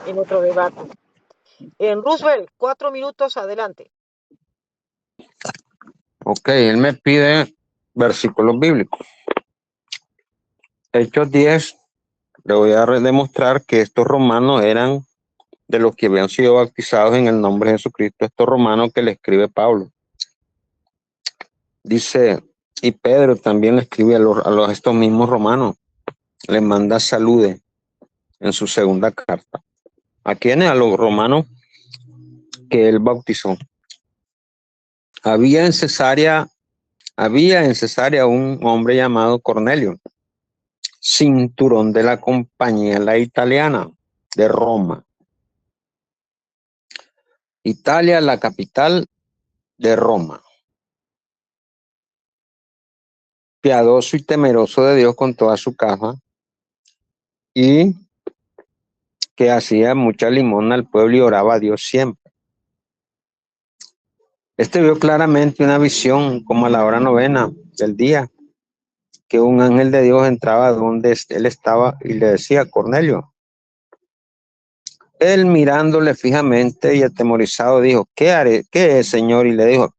en otro debate. En Roosevelt, 4 minutos, adelante. Ok, él me pide versículos bíblicos. Hechos 10, le voy a demostrar que estos romanos eran de los que habían sido bautizados en el nombre de Jesucristo, estos romanos que le escribe Pablo. Dice, y Pedro también le escribe a estos mismos romanos, les manda salude en su segunda carta. ¿A quiénes? A los romanos que él bautizó. Había en Cesarea un hombre llamado Cornelio, cinturón de la compañía la italiana de Roma. Italia, la capital de Roma. Piadoso y temeroso de Dios con toda su casa, y que hacía mucha limosna al pueblo y oraba a Dios siempre. Este vio claramente una visión como a la hora 9 del día, que un ángel de Dios entraba donde él estaba y le decía, Cornelio. Él mirándole fijamente y atemorizado dijo, ¿qué haré? ¿Qué es, Señor? Y le dijo,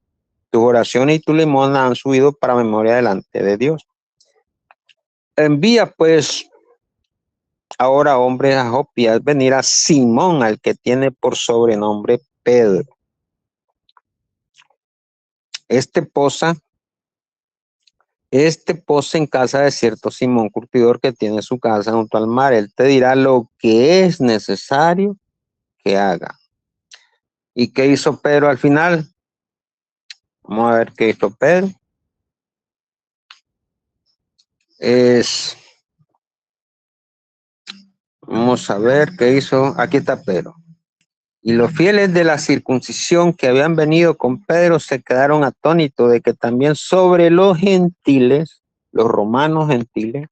tus oraciones y tu limosna han subido para memoria delante de Dios. Envía pues ahora hombres a Jope y haz venir a Simón, al que tiene por sobrenombre Pedro. Este posa en casa de cierto Simón curtidor que tiene su casa junto al mar. Él te dirá lo que es necesario que haga. ¿Y qué hizo Pedro al final? Vamos a ver qué hizo Pedro. Vamos a ver qué hizo. Aquí está Pedro. Y los fieles de la circuncisión que habían venido con Pedro se quedaron atónitos de que también sobre los gentiles, los romanos gentiles,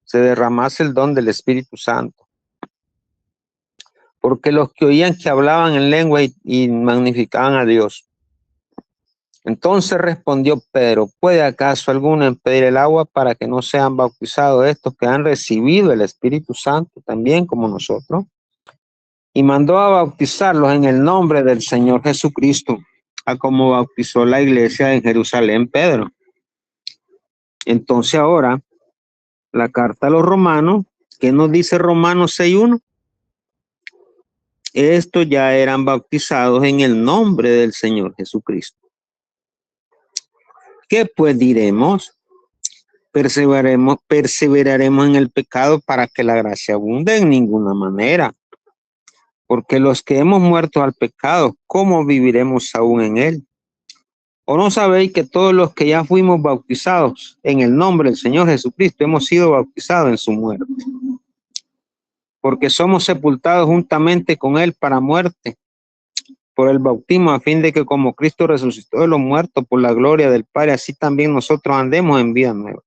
se derramase el don del Espíritu Santo. Porque los que oían que hablaban en lengua y magnificaban a Dios. Entonces respondió Pedro, ¿puede acaso alguno impedir el agua para que no sean bautizados estos que han recibido el Espíritu Santo también como nosotros? Y mandó a bautizarlos en el nombre del Señor Jesucristo, a como bautizó la iglesia en Jerusalén Pedro. Entonces ahora, la carta a los romanos, ¿qué nos dice Romanos 6:1? Estos ya eran bautizados en el nombre del Señor Jesucristo. ¿Qué pues diremos? Perseveraremos en el pecado para que la gracia abunde en ninguna manera. Porque los que hemos muerto al pecado, ¿cómo viviremos aún en él? ¿O no sabéis que todos los que ya fuimos bautizados en el nombre del Señor Jesucristo hemos sido bautizados en su muerte? Porque somos sepultados juntamente con él para muerte por el bautismo, a fin de que como Cristo resucitó de los muertos por la gloria del Padre, así también nosotros andemos en vida nueva.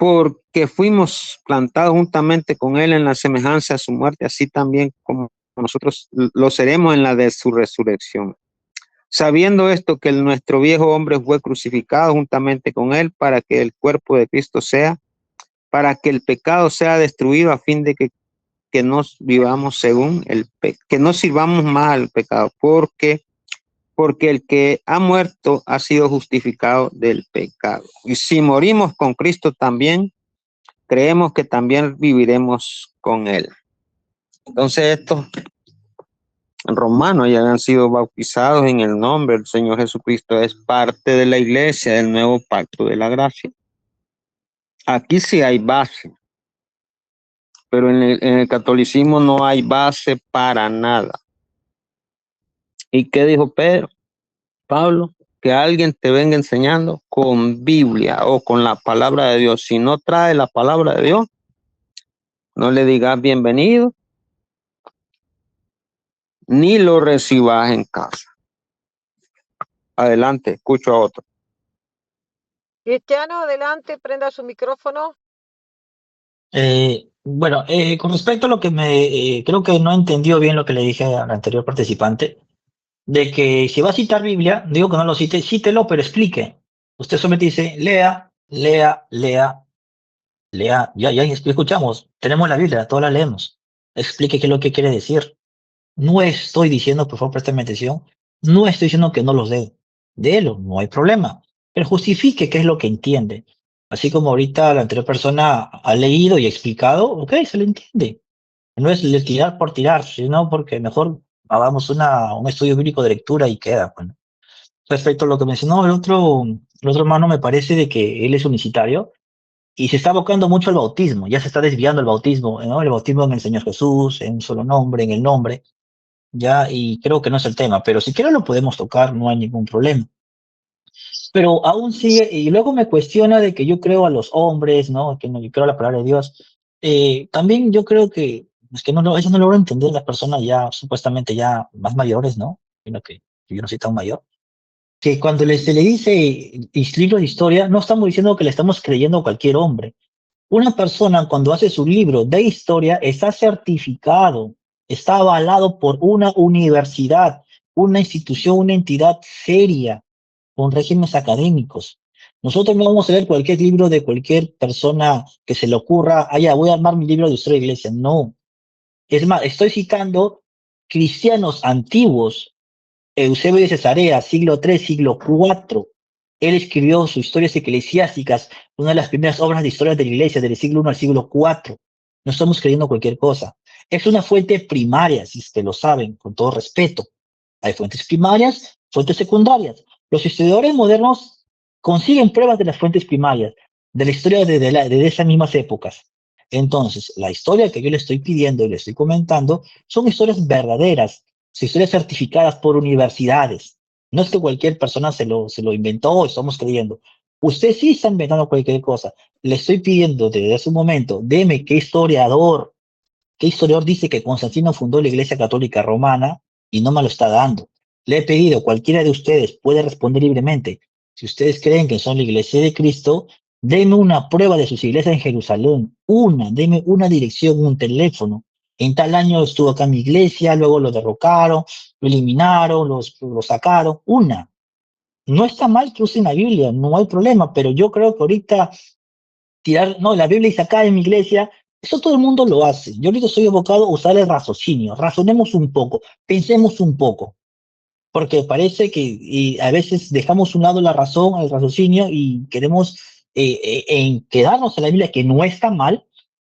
porque fuimos plantados juntamente con él en la semejanza de su muerte, así también como nosotros lo seremos en la de su resurrección. Sabiendo esto, que nuestro viejo hombre fue crucificado juntamente con él para que el cuerpo de Cristo sea, para que el pecado sea destruido, a fin de que nos vivamos según que no sirvamos más al pecado, porque el que ha muerto ha sido justificado del pecado. Y si morimos con Cristo también, creemos que también viviremos con él. Entonces estos romanos ya han sido bautizados en el nombre del Señor Jesucristo, es parte de la iglesia del nuevo pacto de la gracia. Aquí sí hay base, pero en el catolicismo no hay base para nada. ¿Y qué dijo Pablo? Que alguien te venga enseñando con Biblia o con la palabra de Dios. Si no trae la palabra de Dios, no le digas bienvenido, ni lo recibas en casa. Adelante, escucho a otro. Cristiano, adelante, prenda su micrófono. Bueno, con respecto a lo que creo que no entendió bien lo que le dije al anterior participante, de que si va a citar Biblia, digo que no lo cite, cítelo, pero explique. Usted solamente dice, lea, lea, lea, lea, ya escuchamos, tenemos la Biblia, todos la leemos. Explique qué es lo que quiere decir. No estoy diciendo, por favor, préstame atención, no estoy diciendo que no los dé. Déelo, no hay problema. Pero justifique qué es lo que entiende. Así como ahorita la anterior persona ha leído y explicado, ok, se le entiende. No es tirar por tirar, sino porque mejor hagamos un estudio bíblico de lectura y queda. Bueno. Respecto a lo que mencionó el otro hermano, me parece de que él es unicitario y se está abocando mucho al bautismo, ya se está desviando el bautismo, ¿no? El bautismo en el Señor Jesús, en un solo nombre, en el nombre, ya, y creo que no es el tema, pero si quiero lo podemos tocar, no hay ningún problema. Pero aún sigue, y luego me cuestiona de que yo creo a los hombres, ¿no? Que no, yo creo a la palabra de Dios. También yo creo que, es que eso no logro entender las personas ya, supuestamente ya más mayores, ¿no? Sino que yo no soy tan mayor. Que cuando se le dice libro de historia, no estamos diciendo que le estamos creyendo a cualquier hombre. Una persona cuando hace su libro de historia está certificado, está avalado por una universidad, una institución, una entidad seria, con regímenes académicos. Nosotros no vamos a leer cualquier libro de cualquier persona que se le ocurra, ah, ya, voy a armar mi libro de historia de iglesia. No. Es más, estoy citando cristianos antiguos. Eusebio de Cesarea, siglo III, siglo IV. Él escribió sus historias eclesiásticas, una de las primeras obras de historia de la iglesia, del siglo I al siglo IV. No estamos creyendo cualquier cosa. Es una fuente primaria, si ustedes lo saben, con todo respeto. Hay fuentes primarias, fuentes secundarias. Los historiadores modernos consiguen pruebas de las fuentes primarias, de la historia de esas mismas épocas. Entonces, la historia que yo le estoy pidiendo y le estoy comentando son historias verdaderas, historias certificadas por universidades. No es que cualquier persona se lo inventó o estamos creyendo. Usted sí está inventando cualquier cosa. Le estoy pidiendo desde hace un momento, deme qué historiador dice que Constantino fundó la Iglesia Católica Romana y no me lo está dando. Le he pedido, cualquiera de ustedes puede responder libremente. Si ustedes creen que son la Iglesia de Cristo, denme una prueba de sus iglesias en Jerusalén. Denme una dirección, un teléfono. En tal año estuvo acá mi iglesia, luego lo derrocaron, lo eliminaron, lo sacaron. Una. No está mal que usen la Biblia, no hay problema, pero yo creo que ahorita no, la Biblia dice acá en mi iglesia, eso todo el mundo lo hace. Yo ahorita soy abocado a usar el raciocinio, razonemos un poco, pensemos un poco, porque parece que a veces dejamos a un lado la razón, el raciocinio y queremos en quedarnos en la Biblia, que no está mal,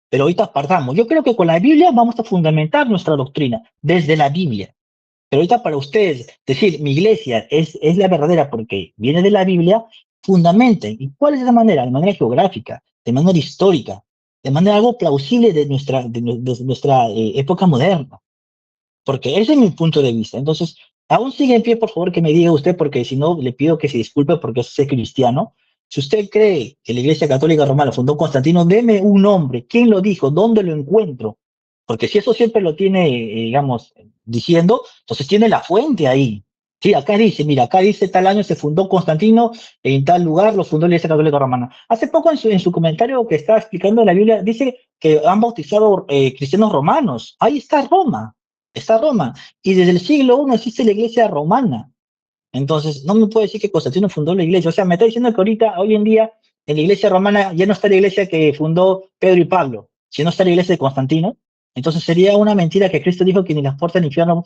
pero ahorita partamos. Yo creo que con la Biblia vamos a fundamentar nuestra doctrina desde la Biblia. Pero ahorita para ustedes decir mi iglesia es la verdadera porque viene de la Biblia, fundamenten. ¿Y cuál es la manera? De manera geográfica, de manera histórica, de manera algo plausible de nuestra época moderna. Porque ese es mi punto de vista. Entonces, aún sigue en pie, por favor, que me diga usted, porque si no, le pido que se disculpe porque soy cristiano. Si usted cree que la Iglesia Católica Romana fundó Constantino, deme un nombre. ¿Quién lo dijo? ¿Dónde lo encuentro? Porque si eso siempre lo tiene, digamos, diciendo, entonces tiene la fuente ahí. Sí, acá dice, mira, acá dice tal año se fundó Constantino, en tal lugar lo fundó la Iglesia Católica Romana. Hace poco en su comentario que estaba explicando la Biblia, dice que han bautizado cristianos romanos. Ahí está Roma, está Roma. Y desde el siglo I existe la Iglesia Romana. Entonces, no me puede decir que Constantino fundó la iglesia. O sea, me está diciendo que ahorita, hoy en día, en la iglesia romana ya no está la iglesia que fundó Pedro y Pablo, sino está la iglesia de Constantino. Entonces sería una mentira que Cristo dijo que ni las puertas del infierno,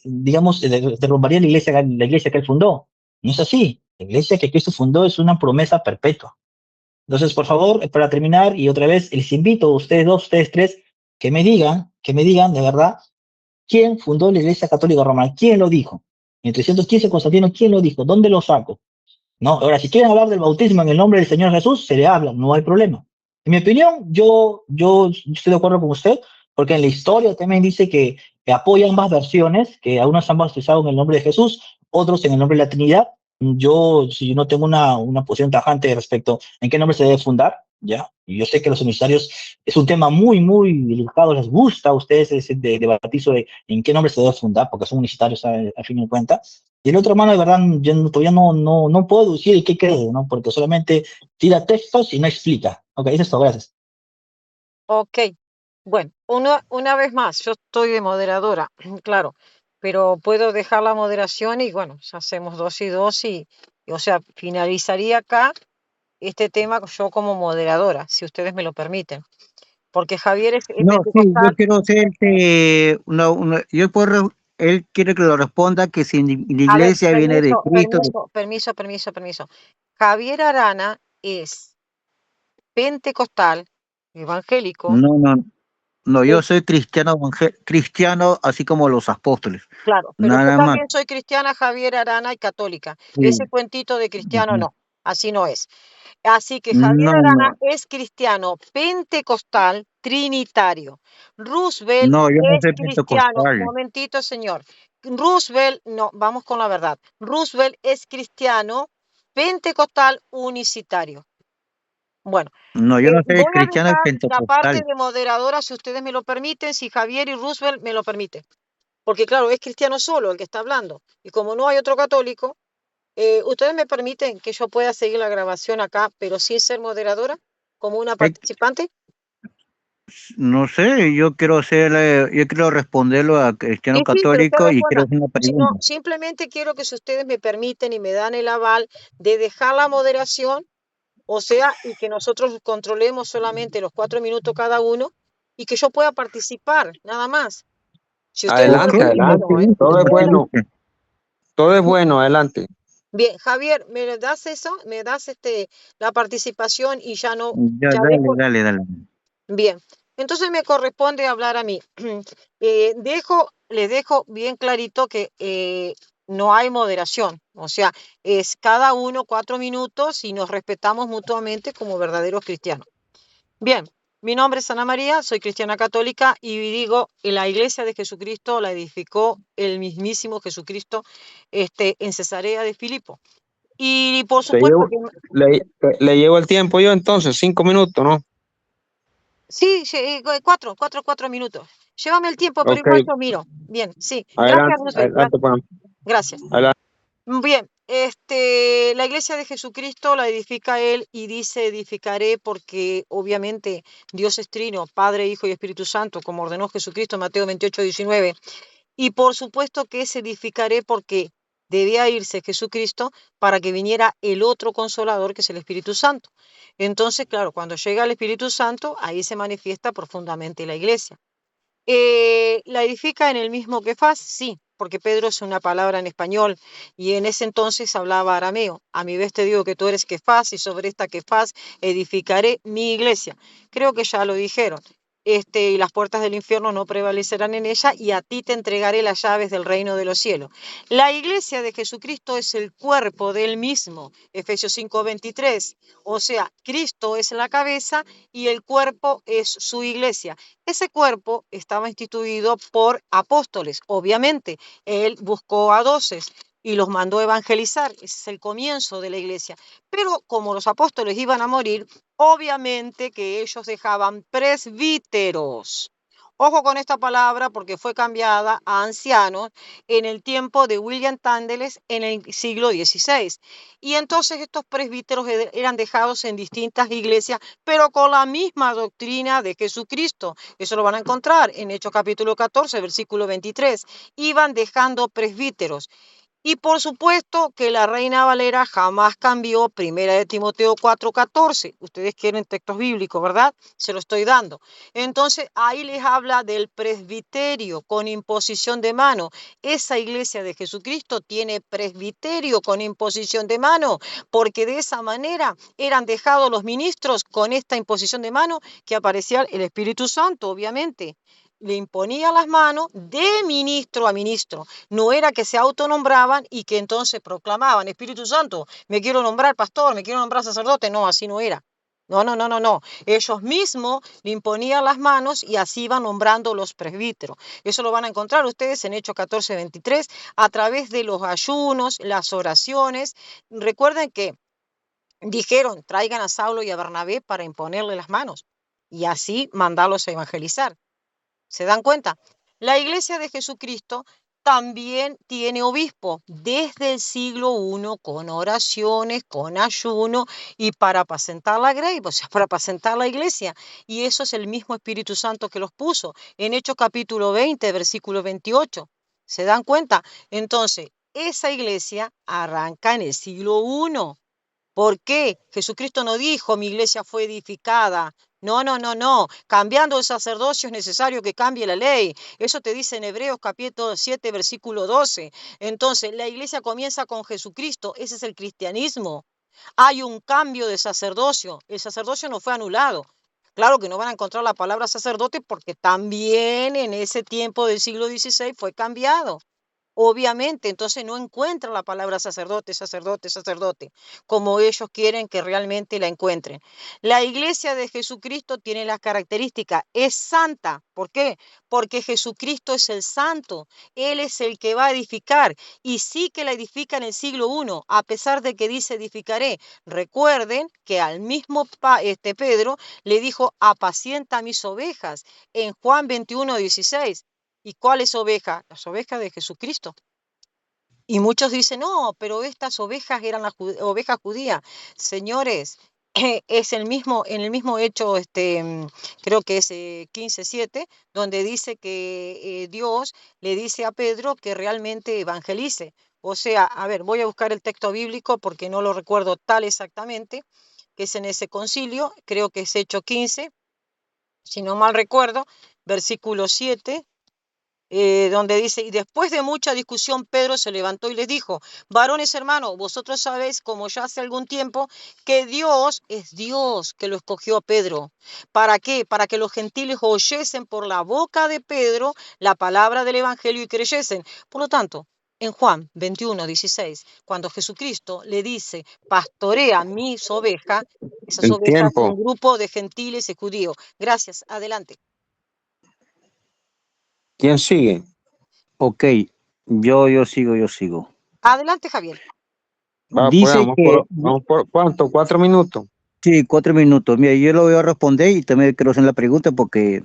digamos, derrumbarían la iglesia que él fundó. No es así. La iglesia que Cristo fundó es una promesa perpetua. Entonces, por favor, para terminar, y otra vez, les invito a ustedes dos, ustedes tres, que me digan de verdad ¿quién fundó la Iglesia Católica Romana? ¿Quién lo dijo? En 315 Constantino, ¿quién lo dijo? ¿Dónde lo saco? No, ahora, si quieren hablar del bautismo en el nombre del Señor Jesús, se le habla, no hay problema. En mi opinión, yo estoy de acuerdo con usted, porque en la historia también dice que apoya ambas versiones, que algunos han bautizado en el nombre de Jesús, otros en el nombre de la Trinidad. Yo, si no tengo una posición tajante respecto en qué nombre se debe fundar, ¿ya? Y yo sé que los unitarios es un tema muy, muy delicado, les gusta a ustedes ese debatir sobre en qué nombre se debe fundar, porque son unitarios a fin de cuentas. Y el otro hermano, de verdad, yo todavía no puedo decir qué cree, ¿no? Porque solamente tira textos y no explica. Ok, eso es todo, gracias. Ok, bueno, una vez más, yo estoy de moderadora, claro, pero puedo dejar la moderación y bueno, ya hacemos 2 y 2 o sea, finalizaría acá este tema yo como moderadora, si ustedes me lo permiten, porque Javier es No, sí, yo pentecostal. quiero hacer él quiere que lo responda que si la A ver, iglesia viene de Cristo. permiso. Javier Arana es pentecostal, evangélico, No, no, no, yo es soy cristiano, cristiano así como los apóstoles, claro, pero yo nada más. también soy cristiana, Javier Arana, y católica. Sí. Ese cuentito de cristiano Ujú. no, así no es. Así que Javier No, Arana no, es cristiano pentecostal trinitario. Roosevelt no, yo no es soy cristiano, pentecostal. momentito, señor. Roosevelt, no, vamos con la verdad. Roosevelt es cristiano pentecostal unicitario. Bueno, No, yo no soy voy a cristiano dejar la parte pentecostal. de moderadora, si ustedes me lo permiten, si Javier y Roosevelt me lo permiten. Porque claro, es cristiano solo el que está hablando. Y como no hay otro católico, ¿ustedes me permiten que yo pueda seguir la grabación acá, pero sin ser moderadora, como una Eh, participante? No sé, yo quiero responderlo a cristiano Sí, pero usted católico y quiero responda. hacer una Sino, pregunta. simplemente quiero que si ustedes me permiten y me dan el aval de dejar la moderación, o sea, y que nosotros controlemos solamente los 4 minutos cada uno y que yo pueda participar, nada más. Si ustedes me lo Ok, Adelante, permiten, adelante. no, ¿eh? Si Todo es ustedes lo... bueno, todo es bueno, adelante. Bien, Javier, ¿me das eso? ¿Me das la participación y ya no, Ya, ya dale, dejo? dale, dale. Bien, entonces me corresponde hablar a mí. Les dejo bien clarito que no hay moderación, o sea, es cada uno 4 minutos y nos respetamos mutuamente como verdaderos cristianos. Bien, mi nombre es Ana María, soy cristiana católica y digo, la iglesia de Jesucristo la edificó el mismísimo Jesucristo en Cesarea de Filipo. Y por Te supuesto llevo, que le llevo el tiempo yo entonces, 5 minutos, ¿no? sí, 4 minutos. Llévame el tiempo, pero Ok, igual yo miro. Bien, sí. Gracias, adelante, Roosevelt. adelante, pues, Gracias. adelante. Bien, la iglesia de Jesucristo la edifica él y dice edificaré porque obviamente Dios es trino, Padre, Hijo y Espíritu Santo, como ordenó Jesucristo en Mateo 28:19. Y por supuesto que se edificaré porque debía irse Jesucristo para que viniera el otro consolador que es el Espíritu Santo. Entonces, claro, cuando llega el Espíritu Santo, ahí se manifiesta profundamente la iglesia. ¿La edifica en el mismo Kefas? Sí, porque Pedro es una palabra en español y en ese entonces hablaba arameo. A mi vez te digo que tú eres Kefas y sobre esta Kefas edificaré mi iglesia. Creo que ya lo dijeron. Y las puertas del infierno no prevalecerán en ella y a ti te entregaré las llaves del reino de los cielos. La iglesia de Jesucristo es el cuerpo del mismo, Efesios 5:23. O sea, Cristo es la cabeza y el cuerpo es su iglesia. Ese cuerpo estaba instituido por apóstoles, obviamente. Él buscó a 12 y los mandó a evangelizar. Ese es el comienzo de la iglesia. Pero como los apóstoles iban a morir, obviamente que ellos dejaban presbíteros. Ojo con esta palabra porque fue cambiada a ancianos en el tiempo de William Tyndale en el siglo XVI. Y entonces estos presbíteros eran dejados en distintas iglesias, pero con la misma doctrina de Jesucristo. Eso lo van a encontrar en Hechos capítulo 14, versículo 23. Iban dejando presbíteros. Y por supuesto que la Reina Valera jamás cambió 1 de Timoteo 4:14. Ustedes quieren textos bíblicos, ¿verdad? Se lo estoy dando. Entonces ahí les habla del presbiterio con imposición de mano. Esa iglesia de Jesucristo tiene presbiterio con imposición de mano, porque de esa manera eran dejados los ministros con esta imposición de mano que aparecía el Espíritu Santo, obviamente. Le imponía las manos de ministro a ministro. No era que se autonombraban y que entonces proclamaban, Espíritu Santo, me quiero nombrar pastor, me quiero nombrar sacerdote. No, así no era. No, no, no, no, no. Ellos mismos le imponían las manos y así iban nombrando los presbíteros. Eso lo van a encontrar ustedes en Hechos 14:23 a través de los ayunos, las oraciones. Recuerden que dijeron, traigan a Saulo y a Bernabé para imponerle las manos y así mandarlos a evangelizar. ¿Se dan cuenta? La iglesia de Jesucristo también tiene obispo desde el siglo I con oraciones, con ayuno y para apacentar la grey, o sea, para apacentar la iglesia. Y eso es el mismo Espíritu Santo que los puso en Hechos capítulo 20, versículo 28. ¿Se dan cuenta? Entonces, esa iglesia arranca en el siglo I. ¿Por qué? Jesucristo no dijo, mi iglesia fue edificada. No, no, no, no. Cambiando el sacerdocio es necesario que cambie la ley. Eso te dice en Hebreos capítulo 7, versículo 12. Entonces, la iglesia comienza con Jesucristo. Ese es el cristianismo. Hay un cambio de sacerdocio. El sacerdocio no fue anulado. Claro que no van a encontrar la palabra sacerdote porque también en ese tiempo del siglo XVI fue cambiado. Obviamente, entonces no encuentran la palabra sacerdote, sacerdote, sacerdote, como ellos quieren que realmente la encuentren. La iglesia de Jesucristo tiene la característica, es santa. ¿Por qué? Porque Jesucristo es el santo. Él es el que va a edificar. Y sí que la edifica en el siglo I, a pesar de que dice edificaré. Recuerden que al mismo Pedro le dijo, apacienta mis ovejas, en Juan 21:16. ¿Y cuáles ovejas? Las ovejas de Jesucristo. Y muchos dicen, no, pero estas ovejas eran las ovejas judías. Señores, es en el mismo hecho, creo que es 15:7, donde dice que Dios le dice a Pedro que realmente evangelice. O sea, a ver, voy a buscar el texto bíblico porque no lo recuerdo tal exactamente, que es en ese concilio, creo que es Hecho 15, si no mal recuerdo, versículo 7. Donde dice, y después de mucha discusión, Pedro se levantó y les dijo, varones hermanos, vosotros sabéis, como ya hace algún tiempo, que Dios es Dios que lo escogió a Pedro. ¿Para qué? Para que los gentiles oyesen por la boca de Pedro la palabra del Evangelio y creyesen. Por lo tanto, en Juan 21:16, cuando Jesucristo le dice, pastorea mis ovejas, esas El ovejas son tiempo. un grupo de gentiles y judíos. Gracias, adelante. ¿Quién sigue? Ok, yo sigo. Adelante, Javier. Va, pues Dice que, vamos por ¿cuánto? 4 minutos. sí, 4 minutos. Mira, yo lo voy a responder y también quiero hacer la pregunta porque,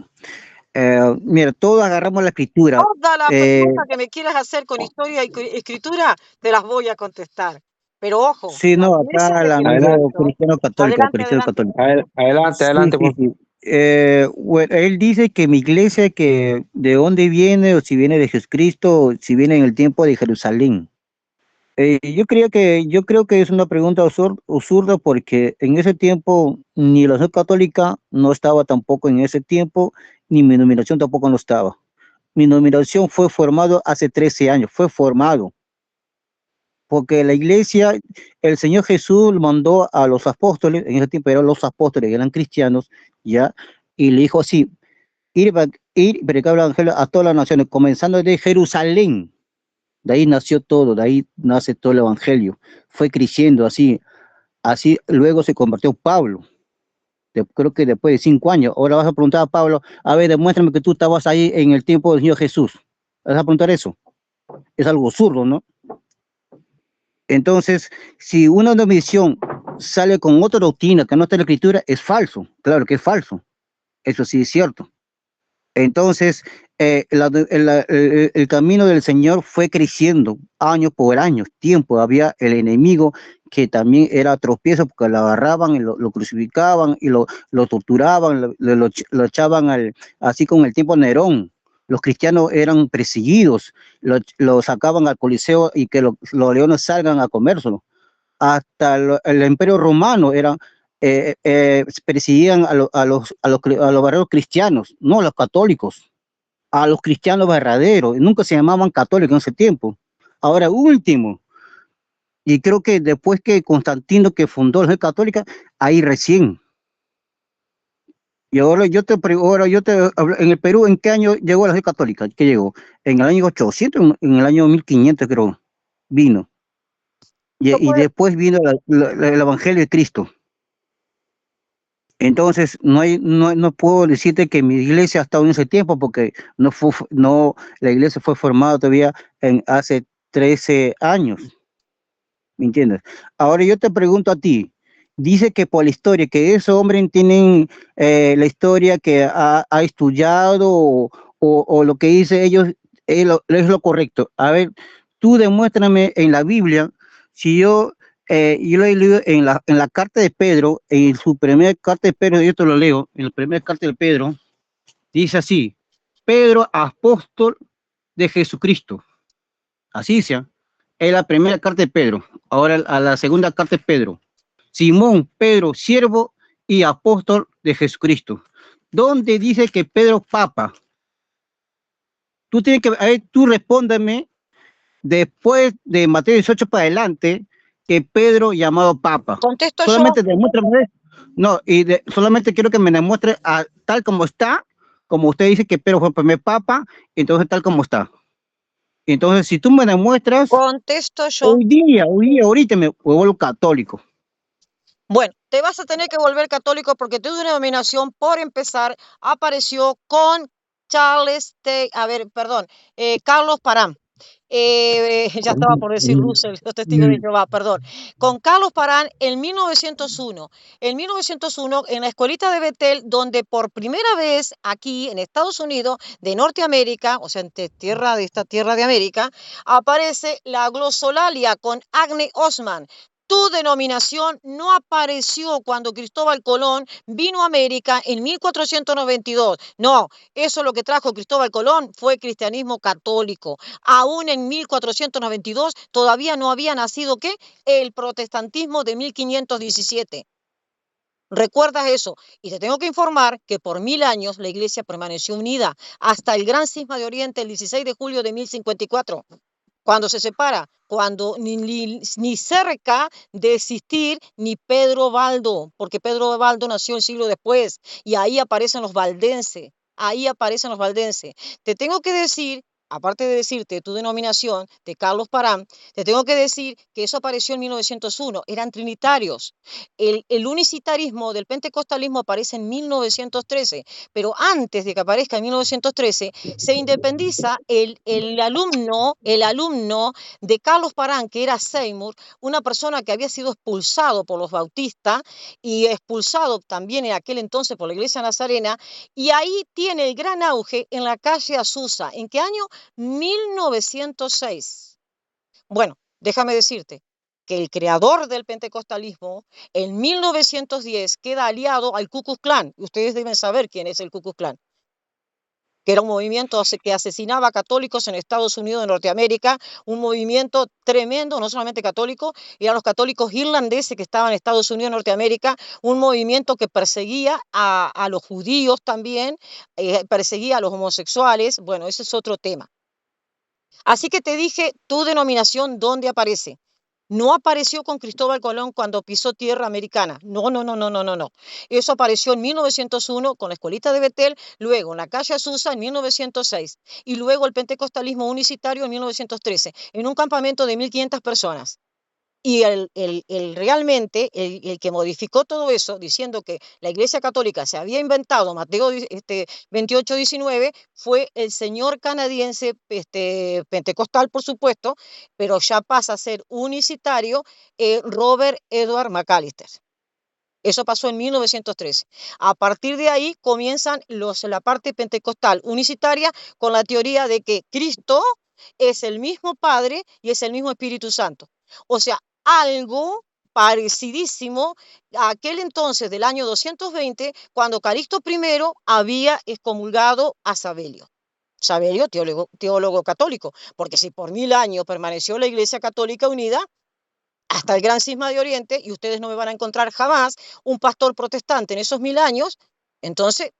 mira, todos agarramos la escritura. Toda la pregunta que me quieras hacer con historia y escritura, te las voy a contestar. Pero ojo, Sí, la no, iglesia acá el de amigo Jesucristo, cristiano adelante. católico. Adelante, Sí, adelante, sí, pues. sí. Bueno, él dice que mi iglesia, que de dónde viene, o si viene de Jesucristo, o si viene en el tiempo de Jerusalén. Yo creo que es una pregunta absurda porque en ese tiempo ni la Unión Católica no estaba tampoco en ese tiempo, ni mi denominación tampoco no estaba. Mi denominación fue formado hace 13 años, fue formado, porque la iglesia, el Señor Jesús mandó a los apóstoles, en ese tiempo eran los apóstoles, eran cristianos, ya, y le dijo así, ir y predicar el evangelio a todas las naciones, comenzando de Jerusalén. De ahí nació todo, de ahí nace todo el evangelio. Fue creciendo así luego se convirtió Pablo. Creo que después de 5 años. Ahora vas a preguntar a Pablo, a ver, demuéstrame que tú estabas ahí en el tiempo del Señor Jesús. ¿Vas a preguntar eso? Es algo absurdo, ¿no? Entonces, si una denominación sale con otra doctrina que no está en la escritura, es falso. Claro que es falso. Eso sí es cierto. Entonces, el camino del Señor fue creciendo año por año, tiempo. Había el enemigo que también era tropiezo porque lo agarraban y lo crucificaban y lo torturaban, lo echaban así con el tiempo Nerón. Los cristianos eran perseguidos, lo sacaban al Coliseo y que los leones salgan a comérselo. Hasta el Imperio Romano perseguían a los barrios cristianos, no a los católicos, a los cristianos verdaderos. Nunca se llamaban católicos en ese tiempo. Ahora último, y creo que después que Constantino que fundó la Iglesia Católica, ahí recién. Y ahora en el Perú, ¿en qué año llegó la Iglesia Católica? ¿Qué llegó? En el año 800, en el año 1500 creo, vino. Y después vino el Evangelio de Cristo. Entonces, no puedo decirte que mi iglesia ha estado en ese tiempo porque la iglesia fue formada todavía hace 13 años, ¿me entiendes? Ahora yo te pregunto a ti, dice que por la historia, que esos hombres tienen la historia que ha estudiado o lo que dice ellos es lo correcto. A ver, tú demuéstrame en la Biblia, si yo lo he leído en la carta de Pedro, en su primera carta de Pedro, yo te lo leo, en la primera carta de Pedro, dice así: Pedro, apóstol de Jesucristo. Así dice, es la primera carta de Pedro. Ahora a la segunda carta de Pedro: Simón, Pedro, siervo y apóstol de Jesucristo. ¿Dónde dice que Pedro papa? Tú respóndeme, después de Mateo 18 para adelante, que Pedro llamado papa. Contesto yo. Solamente demuéstrame. No, solamente quiero que me demuestre tal como está, como usted dice que Pedro fue el primer papa, entonces tal como está. Entonces, si tú me demuestras, Contesto yo. ahorita me vuelvo católico. Bueno, te vas a tener que volver católico porque tu denominación, por empezar, apareció con Carlos Parán. Ya estaba por decir Russell, los testigos de Jehová, perdón. Con Carlos Parán en 1901. En 1901, en la escuelita de Betel, donde por primera vez aquí en Estados Unidos, de Norteamérica, o sea, en esta tierra de América, aparece la glosolalia con Agne Osman. Tu denominación no apareció cuando Cristóbal Colón vino a América en 1492. No, eso lo que trajo Cristóbal Colón fue cristianismo católico. Aún en 1492 todavía no había nacido, ¿qué? El protestantismo de 1517. ¿Recuerdas eso? Y te tengo que informar que por 1000 años la iglesia permaneció unida hasta el gran cisma de Oriente el 16 de julio de 1054. Cuando se separa, cuando ni cerca de existir ni Pedro Baldo, porque Pedro Baldo nació el siglo después, y ahí aparecen los valdenses, Te tengo que decir, aparte de decirte tu denominación, de Carlos Parán, te tengo que decir que eso apareció en 1901, eran trinitarios. El unicitarismo del pentecostalismo aparece en 1913, pero antes de que aparezca en 1913, se independiza el alumno de Carlos Parán, que era Seymour, una persona que había sido expulsado por los bautistas y expulsado también en aquel entonces por la iglesia nazarena, y ahí tiene el gran auge en la calle Azusa. ¿En qué año? 1906. Bueno, déjame decirte que el creador del pentecostalismo en 1910 queda aliado al Ku Klux Klan. Ustedes deben saber quién es el Ku Klux Klan, que era un movimiento que asesinaba a católicos en Estados Unidos de Norteamérica, un movimiento tremendo, no solamente católico, eran los católicos irlandeses que estaban en Estados Unidos de Norteamérica, un movimiento que perseguía a los judíos también, perseguía a los homosexuales. Bueno, ese es otro tema. Así que te dije, tu denominación, ¿dónde aparece? No apareció con Cristóbal Colón cuando pisó tierra americana. No. Eso apareció en 1901 con la escuelita de Betel, luego en la calle Azusa en 1906 y luego el pentecostalismo unicitario en 1913, en un campamento de 1500 personas. Y realmente el que modificó todo eso, diciendo que la Iglesia Católica se había inventado, Mateo 28:19, fue el señor canadiense pentecostal, por supuesto, pero ya pasa a ser unicitario, Robert Edward McAllister. Eso pasó en 1913. A partir de ahí comienzan la parte pentecostal unicitaria con la teoría de que Cristo es el mismo Padre y es el mismo Espíritu Santo. O sea, algo parecidísimo a aquel entonces del año 220, cuando Calixto I había excomulgado a Sabelio. Sabelio, teólogo católico, porque si por 1000 años permaneció la Iglesia Católica unida, hasta el Gran Cisma de Oriente, y ustedes no me van a encontrar jamás un pastor protestante en esos 1000 años, entonces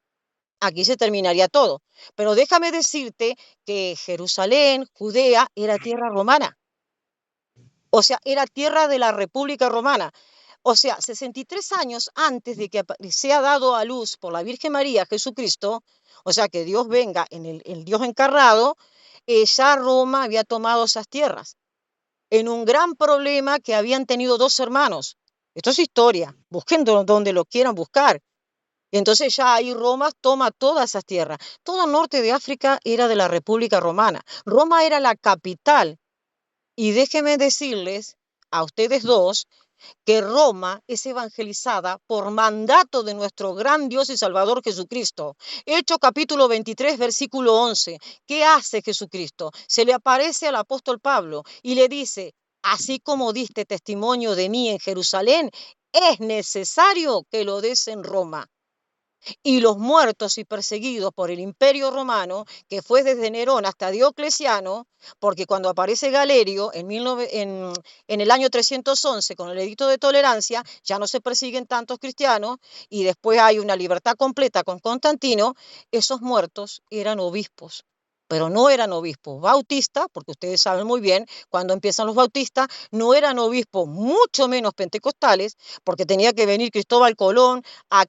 aquí se terminaría todo. Pero déjame decirte que Jerusalén, Judea, era tierra romana. O sea, era tierra de la República Romana. O sea, 63 años antes de que sea dado a luz por la Virgen María Jesucristo, o sea, que Dios venga en el Dios encarnado, ya Roma había tomado esas tierras en un gran problema que habían tenido dos hermanos. Esto es historia, busquen donde lo quieran buscar. Y entonces ya ahí Roma toma todas esas tierras. Todo el norte de África era de la República Romana. Roma era la capital. Y déjenme decirles a ustedes dos que Roma es evangelizada por mandato de nuestro gran Dios y Salvador Jesucristo. Hechos capítulo 23, versículo 11. ¿Qué hace Jesucristo? Se le aparece al apóstol Pablo y le dice, así como diste testimonio de mí en Jerusalén, es necesario que lo des en Roma. Y los muertos y perseguidos por el Imperio Romano, que fue desde Nerón hasta Diocleciano, porque cuando aparece Galerio en el año 311 con el edicto de tolerancia, ya no se persiguen tantos cristianos y después hay una libertad completa con Constantino, esos muertos eran obispos. Pero no eran obispos bautistas, porque ustedes saben muy bien, cuando empiezan los bautistas, no eran obispos mucho menos pentecostales, porque tenía que venir Cristóbal Colón a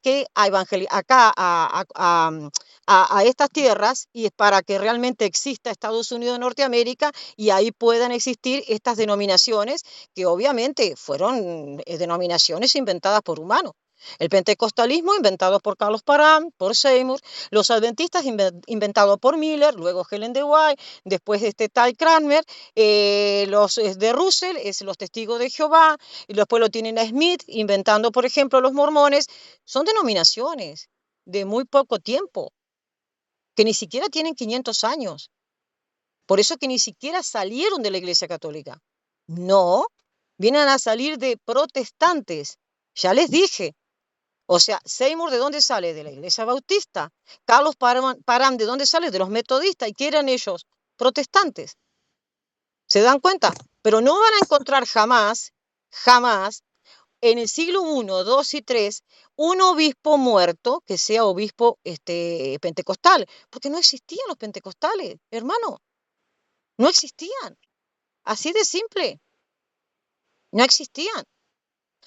estas tierras y es para que realmente exista Estados Unidos de Norteamérica y ahí puedan existir estas denominaciones que obviamente fueron denominaciones inventadas por humanos. El pentecostalismo inventado por Carlos Parham, por Seymour, los adventistas inventados por Miller, luego Helen de White, después Ty Cranmer, los de Russell, los testigos de Jehová, y después lo tienen a Smith, inventando, por ejemplo, los mormones. Son denominaciones de muy poco tiempo, que ni siquiera tienen 500 años. Por eso que ni siquiera salieron de la Iglesia Católica. No, vienen a salir de protestantes. Ya les dije. O sea, Seymour, ¿de dónde sale? De la Iglesia Bautista. Carlos Parham, ¿de dónde sale? De los metodistas. ¿Y qué eran ellos? Protestantes. ¿Se dan cuenta? Pero no van a encontrar jamás, en el siglo I, II y III, un obispo muerto que sea obispo pentecostal, porque no existían los pentecostales, hermano. No existían. Así de simple. No existían.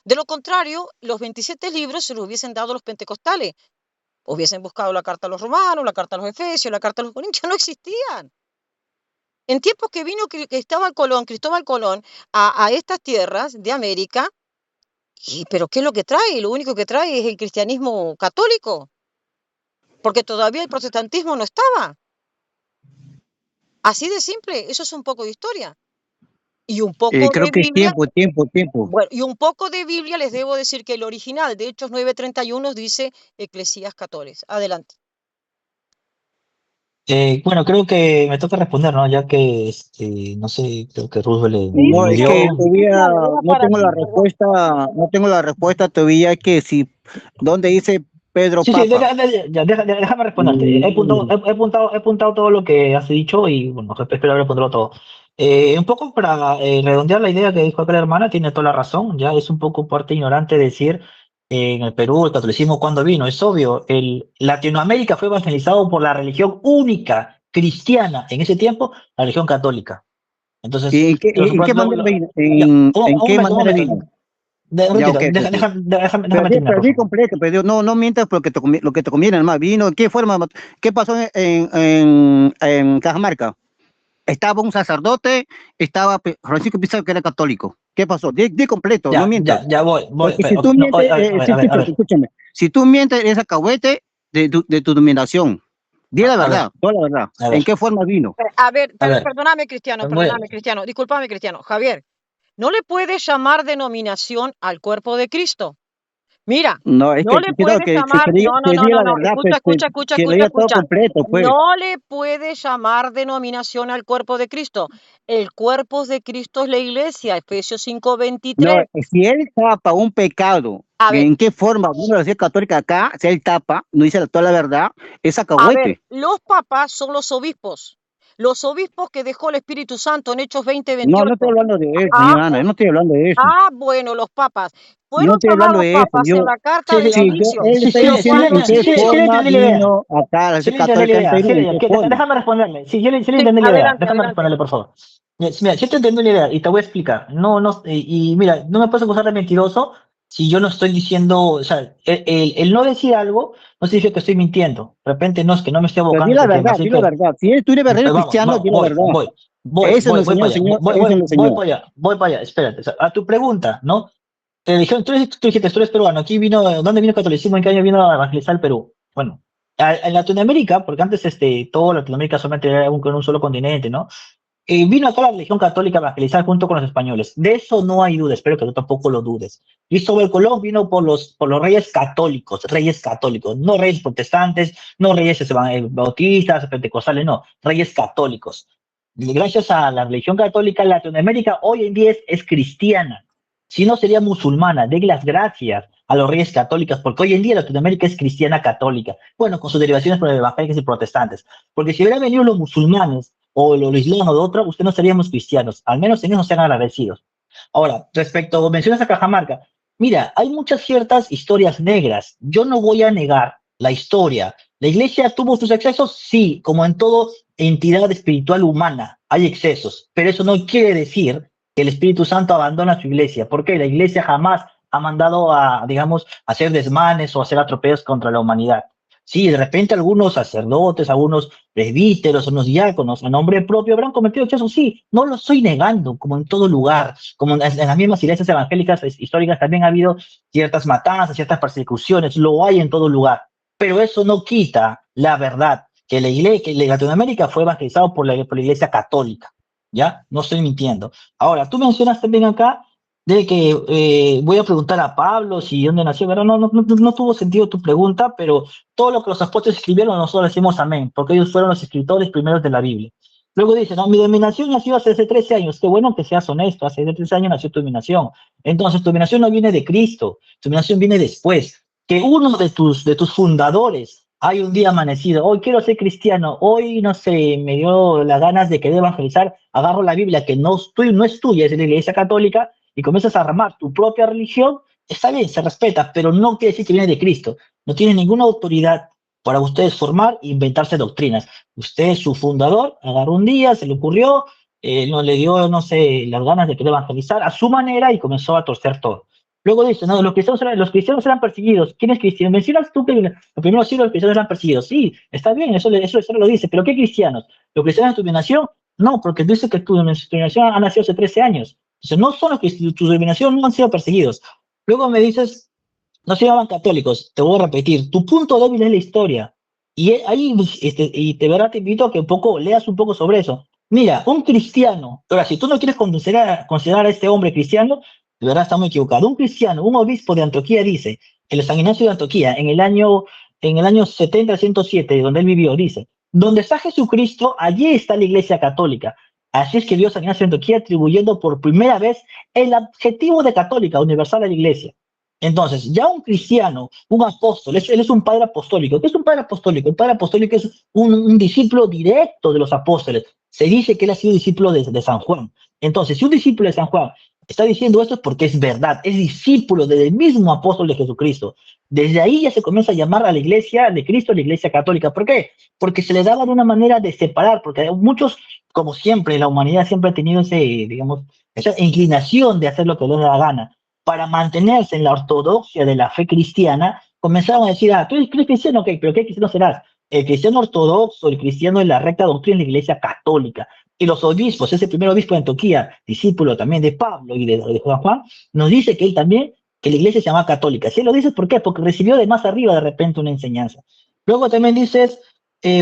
De lo contrario, los 27 libros se los hubiesen dado a los pentecostales. Hubiesen buscado la carta a los romanos, la carta a los efesios, la carta a los corintios, no existían. En tiempos que vino Cristóbal Colón a estas tierras de América, ¿pero qué es lo que trae? Lo único que trae es el cristianismo católico, porque todavía el protestantismo no estaba. Así de simple, eso es un poco de historia. Y un poco Creo de que es Biblia. tiempo. Bueno, y un poco de Biblia les debo decir que el original de Hechos 9:31 dice Eclesías Católicos. Adelante. Bueno, creo que me toca responder, ¿no? Ya que, no sé, creo que Roosevelt Sí, No, me es dio. que todavía era no para tengo ti, la perdón. respuesta, no tengo la respuesta todavía que si, ¿dónde dice Pedro Sí, Papa? déjame responderte. He apuntado todo lo que has dicho y, bueno, espero haber apuntado todo. Un poco para redondear la idea que dijo acá la hermana, tiene toda la razón. Ya es un poco parte ignorante decir en el Perú el catolicismo cuando vino. Es obvio, Latinoamérica fue evangelizado por la religión única cristiana en ese tiempo, la religión católica. Entonces, ¿Y en qué manera vino? ya, ¿En un qué momento, un manera momento. vino? Un Ya, momentito, ok. déjame terminar, por Perdí favor. completo, pero no mientas porque lo que te conviene, hermano. Vino, ¿qué forma? ¿Qué pasó en Cajamarca? Estaba un sacerdote, estaba Francisco Pizarro que era católico. ¿Qué pasó? Di completo, no mientas. Ya voy. Porque si tú No, mientes, a ver. escúchame, si tú mientes es acahuete de tu dominación. Di la A ver, verdad, toda la verdad. a ¿En ver, qué forma vino? A ver, a ver. perdóname, Cristiano, discúlpame, Cristiano. Javier, no le puedes llamar denominación al cuerpo de Cristo. Mira, No, es no que le quiero puedes que llamar, no, no, que no, diga no, la no, verdad, pues, que lo diga todo completo, pues. no le puedes llamar denominación al cuerpo de Cristo. El cuerpo de Cristo es la iglesia, Efesios No, 5:23. si él tapa un pecado, A ver, ¿en qué forma? Una iglesia católica acá, si él tapa, no dice toda la verdad, es a ver, acahuete. los papas son los obispos que dejó el Espíritu Santo en Hechos No, 20:28. no estoy hablando de eso, Ah, señora Ana, yo no estoy hablando de eso. bueno, los papas. No Fueron estoy hablando llamados de eso. papas en la carta Sí, de sí, Sí, Dionisio. él sí, está sí, diciendo en sí, qué sí, sí le forma entendí la idea. vino acá la Sí iglesia le entendí la católica en idea. Perú, en qué forma. Déjame responderle. Sí, sí le Sí, entendí la idea. adelante, Déjame adelante. responderle, por favor. Mira, sí te entendí la idea y te voy a explicar. No, no, y mira, no me puedes acusar de mentiroso si yo no estoy diciendo, o sea, el no decir algo no significa que estoy mintiendo. De repente no es que no me estoy Pero abocando a ese tema. Así di la que verdad. Si tú eres verdadero vamos, cristiano, vamos, di la verdad. voy Eso para nos allá, enseñó el Señor, eso nos voy enseñó. para allá, voy para allá. Espérate. O sea, a tu pregunta, ¿no? Te dijeron, tú dijiste, tú eres peruano. Aquí vino, ¿dónde vino el catolicismo? ¿En qué año vino a evangelizar el Perú? Bueno, en Latinoamérica, porque antes todo Latinoamérica solamente era un solo continente, ¿no? Vino acá la religión católica a evangelizar junto con los españoles. De eso no hay duda, espero que tú tampoco lo dudes. Cristóbal Colón vino por los reyes católicos, no reyes protestantes, no reyes bautistas, pentecostales, no, reyes católicos. Y gracias a la religión católica, Latinoamérica hoy en día es cristiana, si no sería musulmana. De las gracias a los reyes católicos, porque hoy en día Latinoamérica es cristiana católica, bueno, con sus derivaciones por evangélicos y protestantes, porque si hubieran venido los musulmanes, o lo islam o de otra, usted no seríamos cristianos. Al menos en eso sean agradecidos. Ahora, respecto, mencionas a Cajamarca. Mira, hay muchas ciertas historias negras. Yo no voy a negar la historia. ¿La iglesia tuvo sus excesos? Sí, como en toda entidad espiritual humana, hay excesos. Pero eso no quiere decir que el Espíritu Santo abandona su iglesia, porque la iglesia jamás ha mandado a, digamos, hacer desmanes o hacer atropellos contra la humanidad. Sí, de repente algunos sacerdotes, algunos presbíteros, unos diáconos, a nombre propio habrán cometido excesos, sí, no lo estoy negando, como en todo lugar, como en las mismas iglesias evangélicas históricas también ha habido ciertas matanzas, ciertas persecuciones, lo hay en todo lugar, pero eso no quita la verdad, que la iglesia, que Latinoamérica fue evangelizado por la iglesia católica, ¿ya? No estoy mintiendo. Ahora, tú mencionas también acá de que voy a preguntar a Pablo si dónde nació, pero no tuvo sentido tu pregunta, pero todo lo que los apóstoles escribieron, nosotros decimos amén, porque ellos fueron los escritores primeros de la Biblia. Luego dice, no, mi dominación nació hace 13 años. Qué bueno que seas honesto, hace 13 años nació tu dominación. Entonces, tu dominación no viene de Cristo, tu dominación viene después. Que uno de tus fundadores hay un día amanecido, hoy quiero ser cristiano, hoy, no sé, me dio las ganas de querer evangelizar, agarro la Biblia, que no es tuya, es de la Iglesia Católica, y comienzas a armar tu propia religión, está bien, se respeta, pero no quiere decir que viene de Cristo. No tiene ninguna autoridad para ustedes formar e inventarse doctrinas. Usted es su fundador, agarró un día, se le ocurrió, no le dio, no sé, las ganas de querer evangelizar a su manera y comenzó a torcer todo. Luego dice, no, los cristianos eran perseguidos. ¿Quién es cristiano? Mencionas tú que en los primeros siglos los cristianos eran perseguidos. Sí, está bien, eso lo dice, pero ¿qué cristianos? ¿Los cristianos de tu nación? No, porque dice que tu nación ha nacido hace 13 años. Entonces, no son los que tu denominación no han sido perseguidos. Luego me dices, no se llaman católicos. Te voy a repetir, tu punto débil es la historia. Y ahí, y de verdad te invito a que un poco leas un poco sobre eso. Mira, un cristiano, ahora, si tú no quieres considerar a este hombre cristiano, de verdad está muy equivocado. Un cristiano, un obispo de Antioquía dice, el San Ignacio de Antioquía, en el año 70-107, donde él vivió, dice, donde está Jesucristo, allí está la iglesia católica. Así escribió San Ignacio de Antioquía, atribuyendo por primera vez el adjetivo de católica universal a la iglesia. Entonces, ya un cristiano, un apóstol, él es un padre apostólico. ¿Qué es un padre apostólico? Un padre apostólico es un discípulo directo de los apóstoles. Se dice que él ha sido discípulo de San Juan. Entonces, si un discípulo de San Juan está diciendo esto es porque es verdad, es discípulo del mismo apóstol de Jesucristo. Desde ahí ya se comienza a llamar a la iglesia de Cristo la iglesia católica. ¿Por qué? Porque se le daba de una manera de separar, porque muchos, como siempre, la humanidad siempre ha tenido digamos, esa inclinación de hacer lo que les da la gana. Para mantenerse en la ortodoxia de la fe cristiana, comenzaron a decir, tú eres cristiano, ok, pero ¿qué cristiano serás? El cristiano ortodoxo, el cristiano de la recta doctrina de la iglesia católica. Y los obispos, ese primer obispo de Antioquía, discípulo también de Pablo y de Juan, nos dice que él también, que la iglesia se llama católica. Si él lo dice, ¿por qué? Porque recibió de más arriba de repente una enseñanza. Luego también dices,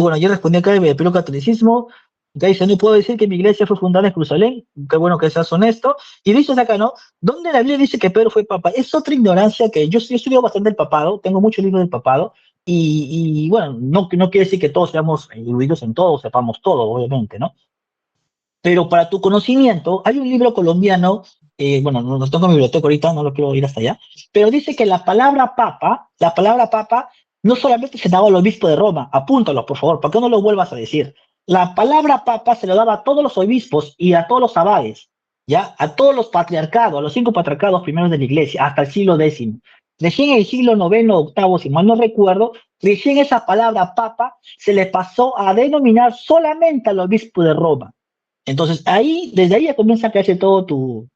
bueno, yo respondí acá, pero catolicismo, Acá dice, no puedo decir que mi iglesia fue fundada en Jerusalén, qué bueno que seas honesto. Y dices acá, ¿no? ¿Dónde la Biblia dice que Pedro fue papa? Es otra ignorancia que yo estudio bastante el papado, tengo muchos libros del papado, y bueno, no quiere decir que todos seamos eruditos en todo, sepamos todo, obviamente, ¿no? Pero para tu conocimiento, hay un libro colombiano, bueno, no tengo en mi biblioteca ahorita, no lo quiero ir hasta allá, pero dice que la palabra papa, no solamente se daba al obispo de Roma, apúntalo por favor, para que no lo vuelvas a decir. La palabra papa se lo daba a todos los obispos y a todos los abades, ¿ya? A todos los patriarcados, a los 5 patriarcados primeros de la iglesia, hasta el siglo X. Recién en el siglo noveno, octavo, si mal no recuerdo, recién esa palabra papa se le pasó a denominar solamente al obispo de Roma. Entonces, desde ahí ya comienza a caerse todo tu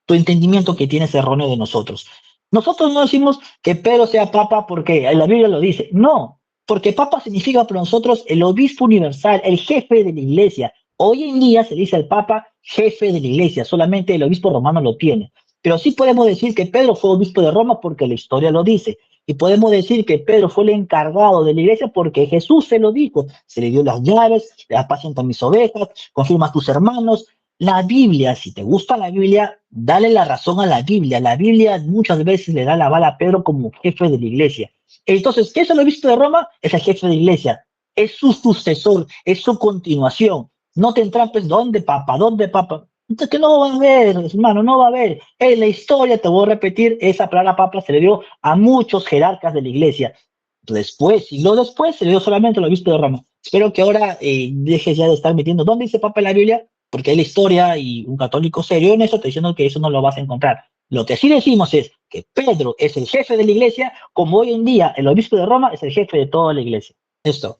entendimiento que tienes erróneo de nosotros. Nosotros no decimos que Pedro sea papa porque la Biblia lo dice. No, porque papa significa para nosotros el obispo universal, el jefe de la iglesia. Hoy en día se dice el papa jefe de la iglesia, solamente el obispo romano lo tiene. Pero sí podemos decir que Pedro fue obispo de Roma porque la historia lo dice. Y podemos decir que Pedro fue el encargado de la iglesia porque Jesús se lo dijo. Se le dio las llaves, le apacienta mis ovejas, confirma a tus hermanos. La Biblia, si te gusta la Biblia, dale la razón a la Biblia. La Biblia muchas veces le da la bala a Pedro como jefe de la iglesia. Entonces, ¿qué es el obispo de Roma? Es el jefe de la iglesia. Es su sucesor, es su continuación. No te entrampes, ¿dónde papa? ¿Dónde papa? Entonces, que no va a haber, hermano, no va a haber. En la historia, te voy a repetir, esa palabra papa se le dio a muchos jerarcas de la iglesia. Después, siglo después, se le dio solamente al obispo de Roma. Espero que ahora dejes ya de estar metiendo. ¿Dónde dice papa en la Biblia? Porque hay la historia y un católico serio en eso te diciendo que eso no lo vas a encontrar. Lo que sí decimos es que Pedro es el jefe de la iglesia, como hoy en día el obispo de Roma es el jefe de toda la iglesia. Esto.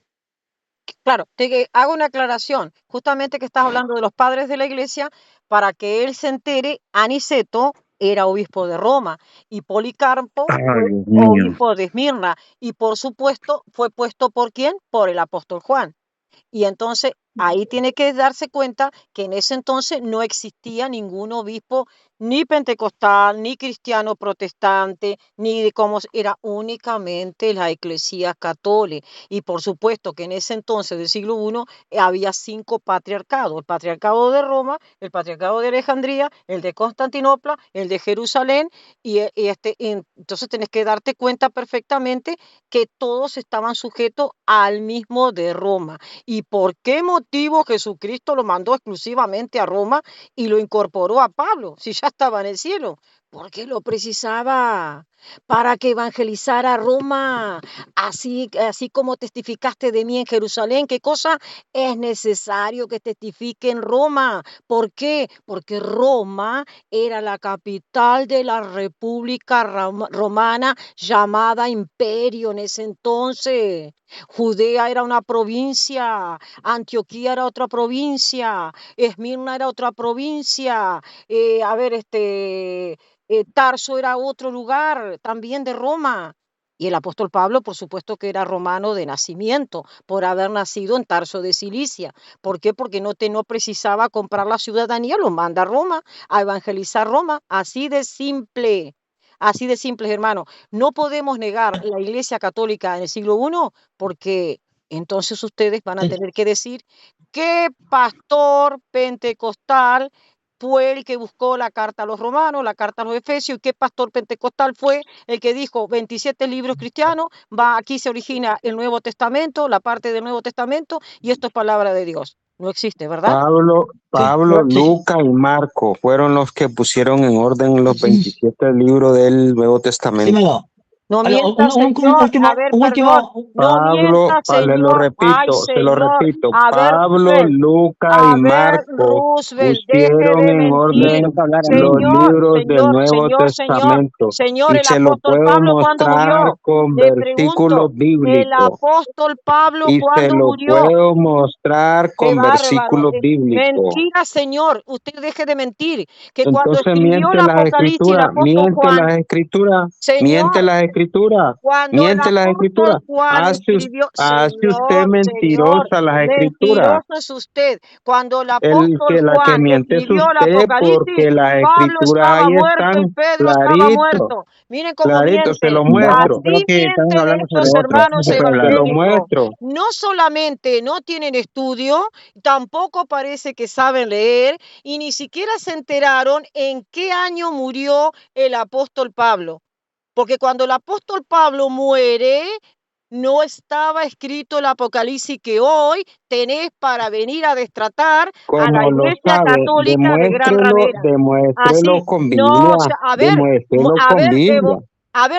Claro, te hago una aclaración. Justamente que estás hablando de los padres de la iglesia, para que él se entere, Aniceto era obispo de Roma y Policarpo Ay, fue Dios mío. obispo de Esmirna. Y por supuesto, fue puesto ¿por quién? Por el apóstol Juan. Y entonces ahí tiene que darse cuenta que en ese entonces no existía ningún obispo, ni pentecostal, ni cristiano protestante, ni de cómo era únicamente la Iglesia católica. Y por supuesto que en ese entonces del siglo I había 5 patriarcados: el patriarcado de Roma, el patriarcado de Alejandría, el de Constantinopla, el de Jerusalén, entonces tenés que darte cuenta perfectamente que todos estaban sujetos al mismo de Roma. ¿Y por qué motivo Jesucristo lo mandó exclusivamente a Roma y lo incorporó a Pablo, si ya estaba en el cielo? Porque lo precisaba para que evangelizara Roma, así como testificaste de mí en Jerusalén. ¿Qué cosa? Es necesario que testifique en Roma. ¿Por qué? Porque Roma era la capital de la República Romana, llamada Imperio en ese entonces. Judea era una provincia, Antioquía era otra provincia, Esmirna era otra provincia, Tarso era otro lugar también de Roma. Y el apóstol Pablo, por supuesto que era romano de nacimiento, por haber nacido en Tarso de Cilicia. ¿Por qué? Porque no precisaba comprar la ciudadanía, lo manda a Roma, a evangelizar Roma, así de simple. Así de simples, hermano. No podemos negar la Iglesia Católica en el siglo I, porque entonces ustedes van a tener que decir qué pastor pentecostal fue el que buscó la carta a los romanos, la carta a los efesios, y qué pastor pentecostal fue el que dijo 27 libros cristianos, aquí se origina el Nuevo Testamento, la parte del Nuevo Testamento, y esto es palabra de Dios. No existe, ¿verdad? Pablo, Sí. Lucas y Marco fueron los que pusieron en orden los 27 libros del Nuevo Testamento. Dímelo. No Vale, mientas, un señor. último, A ver, un perdón. último. No mientas, Se lo señor. Ay, repito, se lo señor. repito. A ver, Pablo, Roosevelt. Lucas A y ver, Marco Roosevelt, deje pusieron de en mentir. orden los Señor, libros del Nuevo señor. Testamento. Señor, Y el se lo apóstol puedo Pablo, ¿cuándo mostrar murió? con Le pregunto, versículos el bíblicos. apóstol Pablo, Y se ¿cuándo lo murió? puedo mostrar Qué con bárbaro. versículos bíblicos. Mentira, señor. Usted deje de mentir. Que cuando Entonces escribió el miente las Apocalipsis el escrituras, apóstol Juan, miente las señor, escrituras, escrituras. Cuando el Miente las apóstol escrituras. Juan Hace escribió, usted señor, mentirosa las escrituras. mentiroso es usted. Cuando el La apóstol que Juan miente es escribió el usted, porque Apocalipsis, las Pablo escrituras estaba ahí muerto y están Pedro estaba clarito, muerto. Miren cómo clarito, se miente. lo No, muestro, creo Así que están mienten hablando sobre estos otro. hermanos No se puede se hablar lo de eso. muestro. No solamente no tienen estudio, tampoco parece que saben leer y ni siquiera se enteraron en qué año murió el apóstol Pablo. Porque cuando el apóstol Pablo muere, no estaba escrito el Apocalipsis que hoy tenés para venir a destratar a la Como lo Iglesia sabe, Católica de Gran Ramera. demuéstrelo Así, con no, Biblia, o sea, demuéstrelo con Biblia.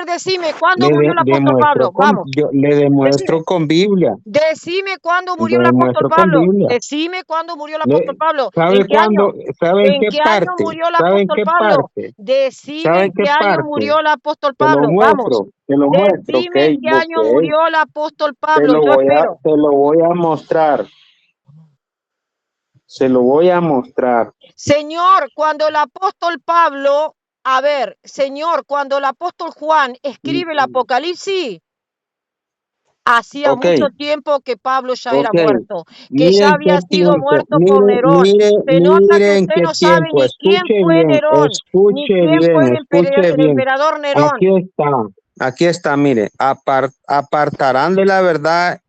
decime, ¿cuándo murió el apóstol Pablo? Vamos, Yo le decime. demuestro con Biblia, Decime cuándo murió le el apóstol demuestro con Pablo. Biblia. Decime cuándo murió el apóstol Pablo. ¿Sabe ¿En qué año? cuándo? ¿Sabe en ¿En qué qué año parte? murió el ¿Sabe en apóstol qué Pablo? parte? Decime ¿Sabe en en qué qué año parte? murió el apóstol Te lo Pablo. Vamos. muestro, ok, Decime en qué año ok. murió el apóstol Pablo. Yo espero. Te lo voy a mostrar, se lo voy a mostrar. Señor, cuando el apóstol Pablo, Señor, cuando el apóstol Juan escribe el Apocalipsis, hacía Ok, mucho tiempo que Pablo ya era ok. muerto, que ya Miren qué había sido tiempo, muerto por Nerón. Se nota que miren usted qué no sabe tiempo, ni quién fue Nerón, ni quién fue escuche el bien. emperador Nerón. Aquí está, mire, apartarán de la verdad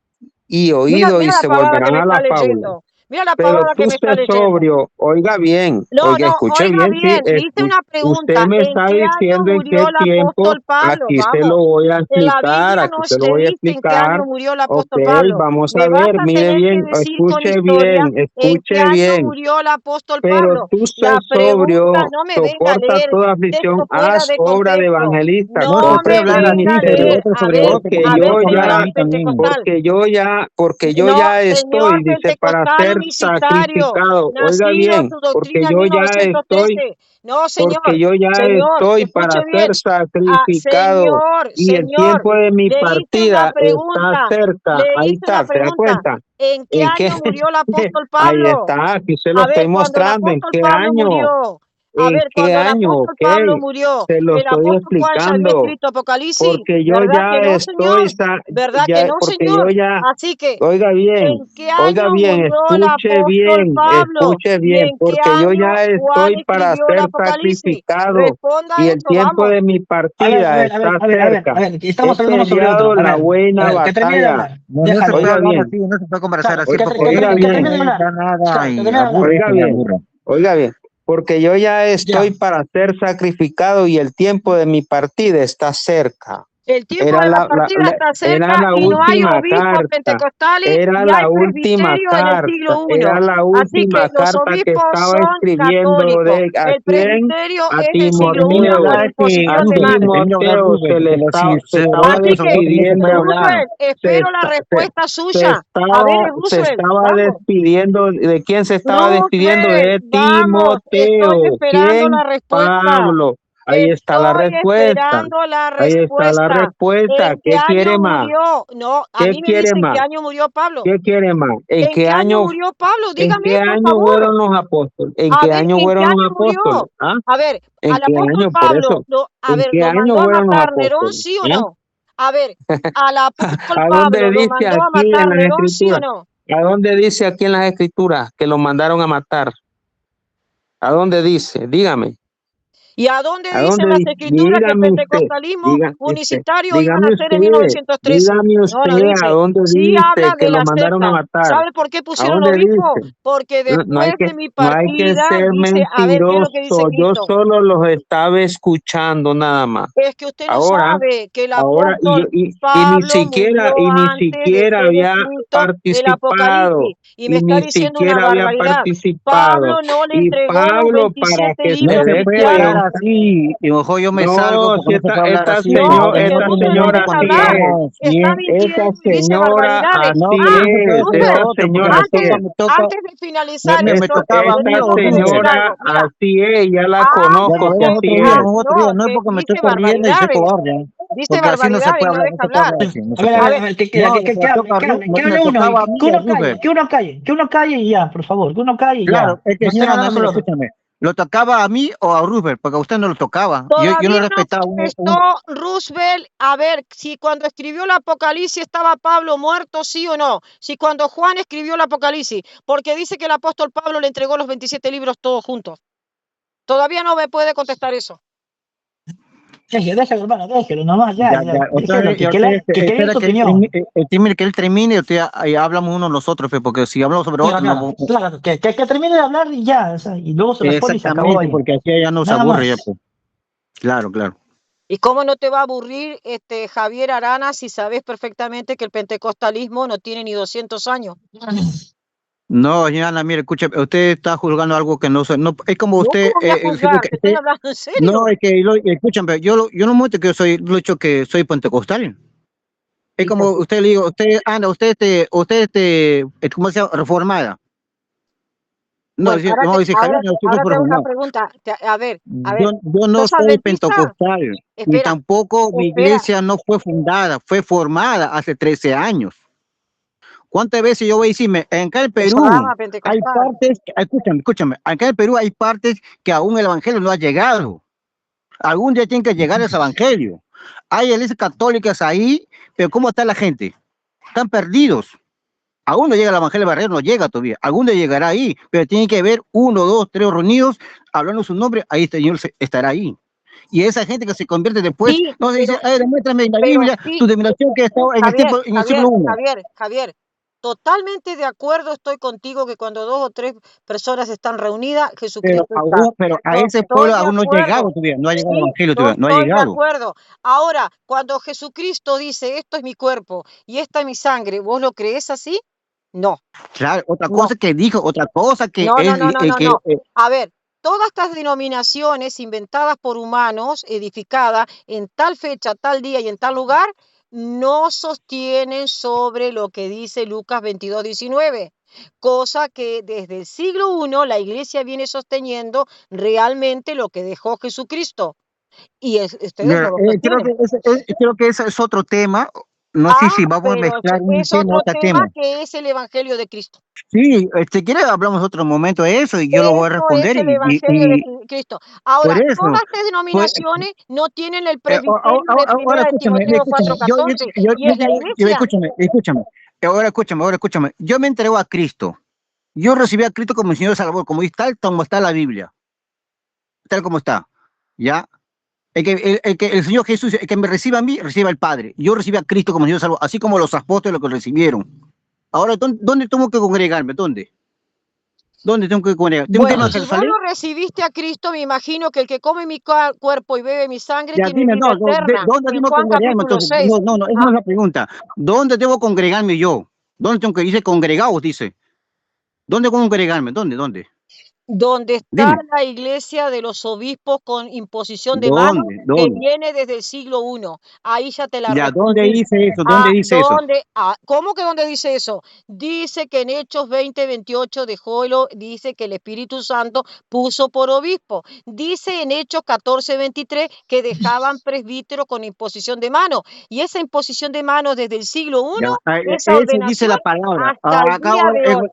y Mira, oído y mira la se palabra que volverán me a está la fábula. leyendo. Mira la Pero palabra que tú me está sé leyendo. sobrio, oiga bien, No, oiga, no, escuche oiga bien, sí, bien, le hice una usted pregunta. me ¿En está qué año diciendo en murió qué el tiempo, apóstol Pablo? aquí se lo Vamos. voy a En la explicar, Biblia aquí no se lo se voy a dice en qué explicar. año murió el Ok, apóstol Pablo. vamos Me a vas ver, a mire tener que bien, decir con historia en qué escuche año bien. murió el apóstol Pero Pablo. tú sé La pregunta, sobrio, no me venga a soporta leer toda aflicción, texto fuera haz de obra de contexto. evangelista, No No se puede me hablar confesar así, venga a de leer. ministerio, otro sobre otro, porque porque me yo deja hablar a Señor mí también. pentecostal. porque yo No, ya señor estoy, dice, para pentecostal ser unicitario, sacrificado. Oiga nacido bien, su doctrina en 1913. No, porque señor, yo ya señor, estoy escuche para bien. ser sacrificado y el Señor, tiempo de mi le hice una partida está pregunta, cerca. Ahí está, ¿se da cuenta? ¿En qué ¿En qué? año murió el apóstol Ahí Pablo? está, aquí se lo A ver, estoy cuando el mostrando. ¿En apóstol qué Pablo año? murió, ¿En qué cuando el año? apóstol Ok, Pablo murió, se lo el estoy apóstol Juan ya había explicando, escrito Apocalipsis, porque yo ¿verdad ya que no, estoy, señor? ¿Verdad que no, porque yo señor? ya, Así que, ¿en qué oiga año bien, murió el apóstol Pablo? escuche ¿Y bien, en qué porque yo año ya Juan estoy para escribió el ser Apocalipsis? sacrificado y Responda el eso, tiempo vamos. de mi partida está cerca. estamos He hablando uno sobre otro. peleado la buena Que termine de batalla. hablar. No, no se Déjalo. puede Oiga hablar bien, así, no se puede conversar Claro, así porque oiga que bien, termine de hablar. da nada Claro, que y termine de hablar. aburre, oiga y bien, aburre. oiga bien, porque yo ya estoy Ya. para ser sacrificado y el tiempo de mi partida está cerca. El tiempo Era de la partida está era cerca la y no hay última obispos carta, pentecostales era y hay la última presbiterio en el carta, siglo I. era la Así que última los carta que obispos estaba son escribiendo católicos. ¿a El quién? presbiterio A es del Que siglo termine I de con Timoteo. hablar imposición de A Rubén, que manos. termine de hablar Timoteo Rubén, porque si se se estaba debate Así sobre que, otro no se despidiendo, puede hablar. Roosevelt, se, espero la esta- respuesta suya. A ver, se Roosevelt, estaba vamos. despidiendo, ¿de quién se estaba despidiendo? Roosevelt, De vamos. Estoy Timoteo. esperando la ¿Quién? respuesta. Pablo. Ahí está la Estoy respuesta. esperando la Ahí está la respuesta. respuesta. ¿En qué ¿Qué año quiere más? murió? No, a ¿Qué mí me quiere dicen qué más? año murió Pablo. ¿Qué quiere más? ¿En qué año murió Pablo? ¿En Dígame, qué por año favor. fueron los apóstoles? ¿En A qué ver, año ¿en qué fueron los año murió? apóstoles? ¿Ah? A ver, ¿En al qué apóstol año? Por Pablo, eso, ¿en qué ¿lo año mandó a fueron los matar Nerón, apóstoles? sí o ¿Ah? no? A ver, al apóstol ¿A dónde Pablo, ¿lo dice mandó a aquí en matar las Nerón, sí o escrituras? no? ¿A dónde dice aquí en las escrituras que lo mandaron a matar? ¿A dónde dice? Dígame. ¿Y a dónde ¿A dicen dónde las dice? escrituras que el Dígame usted. pentecostalismo unicitario iba a Dígame nacer en usted. 1913? Dígame No, no usted a dice. dónde Sí dice habla que de lo la mandaron a secta. matar. ¿Sabe por qué ¿A pusieron dónde obispo? dice? Porque No después de mi no hay que partida, ser dice, a ver qué es lo que dice mentiroso. Yo Cristo. solo los estaba escuchando nada más. Es que usted no Ahora, sabe que el ahora apóstol y Pablo murió ni antes de siquiera ser había escrito el participado. Apocalipsis y me Y está ni diciendo una siquiera había barbaridad. participado. Pablo no le Y entregó los Pablo, para 27 que se No libros se dé puede hablar cristianos. cuenta. así, y mejor yo me salgo No, porque si no se puede hablar así, No, porque es que tenemos Roosevelt no me señora argumentos deja cuando así hablar. es. estamos Está bien. Esa mintiendo y dice señora barbaridades. así No, yo es. quiero decir lo Esa Roosevelt, otro, porque señora así nosotros es. cuando toca, antes de finalizar me esto, tocaba a le mí, Esta tengo que decir Rubén. señora algo. Mira, así es, ya la Ya lo conozco que veremos así otro día, es. en otro día. no, No es que porque me dice toca riendo y soy barbaridades. cobarde, Dice porque así no se barbaridades y puede no hablar, no deja se puede hablar. hablar así, no A se ver, puede. a ver, No, lo que hable, me hable uno, tocaba a mí, que uno Rubén. calle, que uno calle y ya, por favor, que uno calle y Claro, ya. es que No están estén hablando hablando, sobre mira, otro. escúchame. ¿Lo tocaba a mí o a Roosevelt? Porque a usted no lo tocaba. Yo Todavía lo no respetaba. contestó Roosevelt a ver si cuando escribió el Apocalipsis estaba Pablo muerto, sí o no. Si cuando Juan escribió el Apocalipsis, porque dice que el apóstol Pablo le entregó los 27 libros todos juntos. Todavía no me puede contestar eso. Déjalo, hermano, déjalo nomás, ya, Otra déjelo, vez, que dé espera su opinión. que él termine, ahí hablamos unos nosotros, porque si hablamos sobre otro, Claro, claro, que termine de hablar y ya, o sea, y luego se responde y se acabó exactamente, ahí. porque así ya no se Nada aburre, ya, más. pues. Claro. ¿Y cómo no te va a aburrir Javier Arana si sabes perfectamente que el pentecostalismo no tiene ni 200 años? No, Yana, mire, escucha, usted está juzgando algo que no, no es como No, usted, ¿cómo voy a juzgar? Te estoy hablando en serio. no, es que, escúchame, yo no muestro que lo he dicho que soy pentecostal. Es como usted le digo, ¿cómo se llama? Reformada. No, Bueno, vamos a decir, ahora yo soy te hago una reformado. pregunta. A ver, Yo no ¿sos soy adventista? pentecostal y Espera, tampoco mi iglesia no fue fundada, fue formada hace 13 años. ¿Cuántas veces yo voy a decirme, acá en Perú hay partes, escúchame, acá en Perú hay partes que aún el evangelio no ha llegado. Algún día tiene que llegar ese evangelio. Hay iglesias católicas ahí, pero ¿cómo está la gente? Están perdidos. Aún no llega el evangelio barrero, no llega todavía. Algún día llegará ahí, pero tiene que haber 1, 2, 3 reunidos hablando su nombre, ahí el Señor estará ahí. Y esa gente que se convierte después, sí, no se dice, demuéstrame en la pero Biblia sí, tu denominación que estaba en el siglo I. Javier, totalmente de acuerdo estoy contigo que cuando 2 o 3 personas están reunidas, Jesucristo está. Pero a ese Estoy pueblo de aún no ha llegado acuerdo. todavía, no ha llegado el Sí, evangelio yo todavía, no ha estoy de llegado. acuerdo. Ahora, cuando Jesucristo dice, esto es mi cuerpo y esta es mi sangre, ¿vos lo crees así? No. Claro, otra No. cosa que dijo, otra cosa que No. es A ver, todas estas denominaciones inventadas por humanos, edificadas en tal fecha, tal día y en tal lugar, no sostienen sobre lo que dice Lucas 22:19, cosa que desde el siglo I la iglesia viene sosteniendo realmente lo que dejó Jesucristo. Y ustedes no lo sostienen. creo que ese es otro tema. No sé si vamos a Pero mezclar un es tema, otro otro tema tema. que es el Evangelio de Cristo. Sí, si quiere hablamos otro momento de eso y yo lo voy a Eso es responder el Evangelio de Cristo. por Ahora, eso. todas estas Pues, denominaciones no tienen el presbiterio de ahora Primera de escúchame, Timoteo 4:14 y es la iglesia. escúchame. Yo me entrego a Cristo. Yo recibí a Cristo como mi Señor y Salvador, tal como está la Biblia, tal como está. ¿Ya? El Señor Jesús, el que me reciba a mí, reciba al Padre. Yo recibí a Cristo como Señor y Salvador, así como los apóstoles lo que recibieron. Ahora, ¿dónde tengo que congregarme? ¿Dónde? ¿Dónde tengo que congregar? ¿Tengo que irme Bueno, a si vos Jerusalén? no recibiste a Cristo, me imagino que el que come mi cuerpo y bebe mi sangre Ya tiene dime, vida eterna. ¿dónde En debo Juan congregarme? capítulo Entonces, 6. esa no es la pregunta. ¿Dónde debo congregarme yo? ¿Dónde tengo que dice congregados? Dice. ¿Dónde congregarme? ¿Dónde? Donde está Dime. la iglesia de los obispos con imposición de manos, que ¿Dónde? viene desde el siglo I. Ahí ya te la Ya, ¿dónde respondí. dice eso? ¿Dónde dice eso? ¿Cómo que dónde dice eso? Dice que en Hechos 20:28 dice que el Espíritu Santo puso por obispo. Dice en Hechos 14:23 que dejaban presbíteros con imposición de manos. Y esa imposición de manos desde el siglo Ya, I, esa eso dice ordenación, la palabra. hasta el Acá, día de hoy. Wow.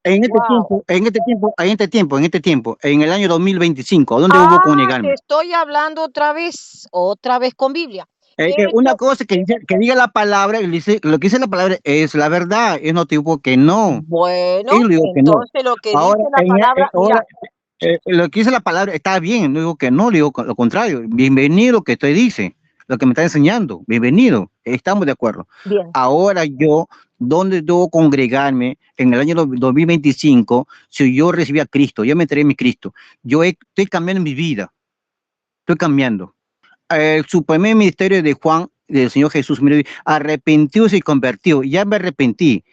en este tiempo, en el año 2025, ¿dónde hubo Te congregarme? estoy hablando otra vez con Biblia. Es que una Hechos, cosa que diga la palabra, lo que dice la palabra es la verdad. Yo no te digo que no. bueno, Yo no digo que no. entonces lo que dice Ahora, la palabra, mira, lo que dice la palabra está bien, no digo que no, digo lo contrario. Bienvenido lo que usted dice, lo que me está enseñando, bienvenido, estamos de acuerdo. bien, Ahora yo, ¿dónde debo congregarme en el año 2025 si yo recibí a Cristo? Yo me entregué a mi Cristo. Estoy cambiando mi vida, estoy cambiando. Su primer ministerio de Juan, del Señor Jesús, mire, arrepentido y convertido. Ya me arrepentí,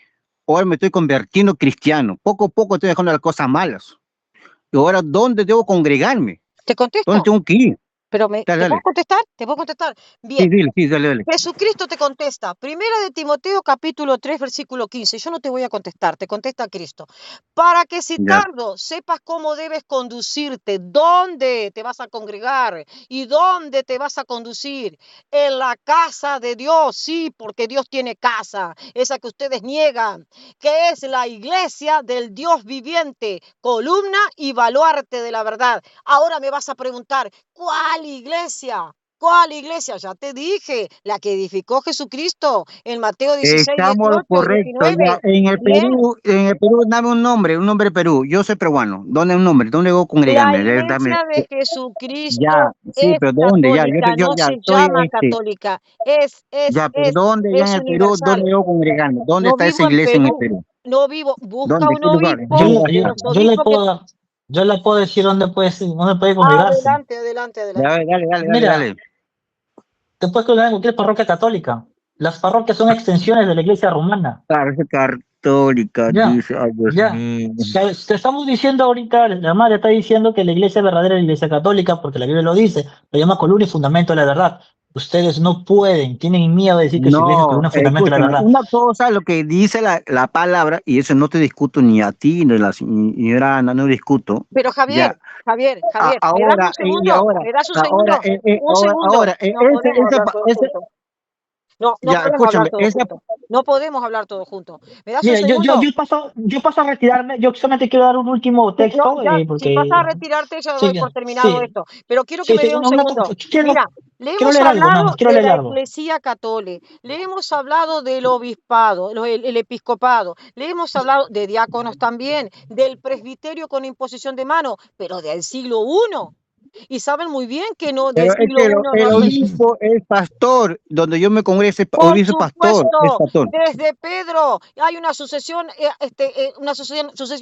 ahora me estoy convirtiendo cristiano. Poco a poco estoy dejando las cosas malas. Y ahora, ¿dónde debo congregarme? te ¿Dónde contesto. tengo que ir? Pero Dale, ¿te puedo dale. contestar? ¿Te puedo contestar? Sí, Bien. dile, sí, dale, dale. Jesucristo te contesta. Primera de Timoteo, capítulo 3, versículo 15. Yo no te voy a contestar, te contesta Cristo. Para que si Ya. tardo sepas cómo debes conducirte, dónde te vas a congregar y dónde te vas a conducir. En la casa de Dios, sí, porque Dios tiene casa, esa que ustedes niegan, que es la iglesia del Dios viviente, columna y baluarte de la verdad. Ahora me vas a preguntar, ¿cuál iglesia? ¿Cuál iglesia? Ya te dije, la que edificó Jesucristo en Mateo 16, Estamos 18 y correcto. Ya, 19. Bien, En el Perú, dame un nombre de Perú. Yo soy peruano. ¿Dónde un nombre? ¿Dónde debo la congregarme? Dame. iglesia de Ya, Jesucristo sí, es pero ¿dónde? Ya, católica, yo no ya se estoy, llama católica, ya, pero ¿dónde ya en es el Perú? ¿Dónde universal. debo congregarme? ¿Dónde No está esa vivo en iglesia en el Perú, Perú? no vivo, busca ¿Dónde? un ¿Qué lugar? Yo, obispo de los yo le obispos que... puedo, yo le puedo decir dónde puede congregarse. Adelante, adelante, Ya, adelante. Mira, dale. te puedes congregar en cualquier parroquia católica. Las parroquias son extensiones de la iglesia romana. Parece católica, Ya, dice, ay Dios ya. mío. Te estamos diciendo ahorita, la madre está diciendo que la iglesia verdadera es la iglesia católica, porque la Biblia lo dice, lo llama columna y fundamento de la verdad. Ustedes no pueden, tienen miedo de decir que su iglesia es No, columna y fundamento de la escúchame, verdad. una cosa es lo que dice la palabra, y eso no te discuto ni a ti, ni a la señora Ana, no discuto. Pero Ya, Javier, ¿me das un y segundo? ¿Me das un segundo? Un segundo. No podemos hablar todos juntos. No ya, podemos hablar escúchame, todos juntos. No podemos hablar todos juntos. ¿Me das un Mira, segundo? yo paso a retirarme, yo solamente quiero dar un último Sí, no, texto, ya, si vas a porque retirarte, ya doy sí, por terminado sí, esto. Pero quiero que sí, me sí, dé un segundo. quiero, Mira, le quiero hemos leer algo, nada más, hablado quiero de leer la algo. Iglesia Católica, le hemos hablado del obispado, el episcopado, le hemos hablado de diáconos también, del presbiterio con imposición de mano, pero del siglo I. Y saben muy bien que no, del pero es siglo que I no el se... obispo es pastor, donde yo me congregue, ese Por obispo pastor, es supuesto, pastor. desde Pedro hay una sucesión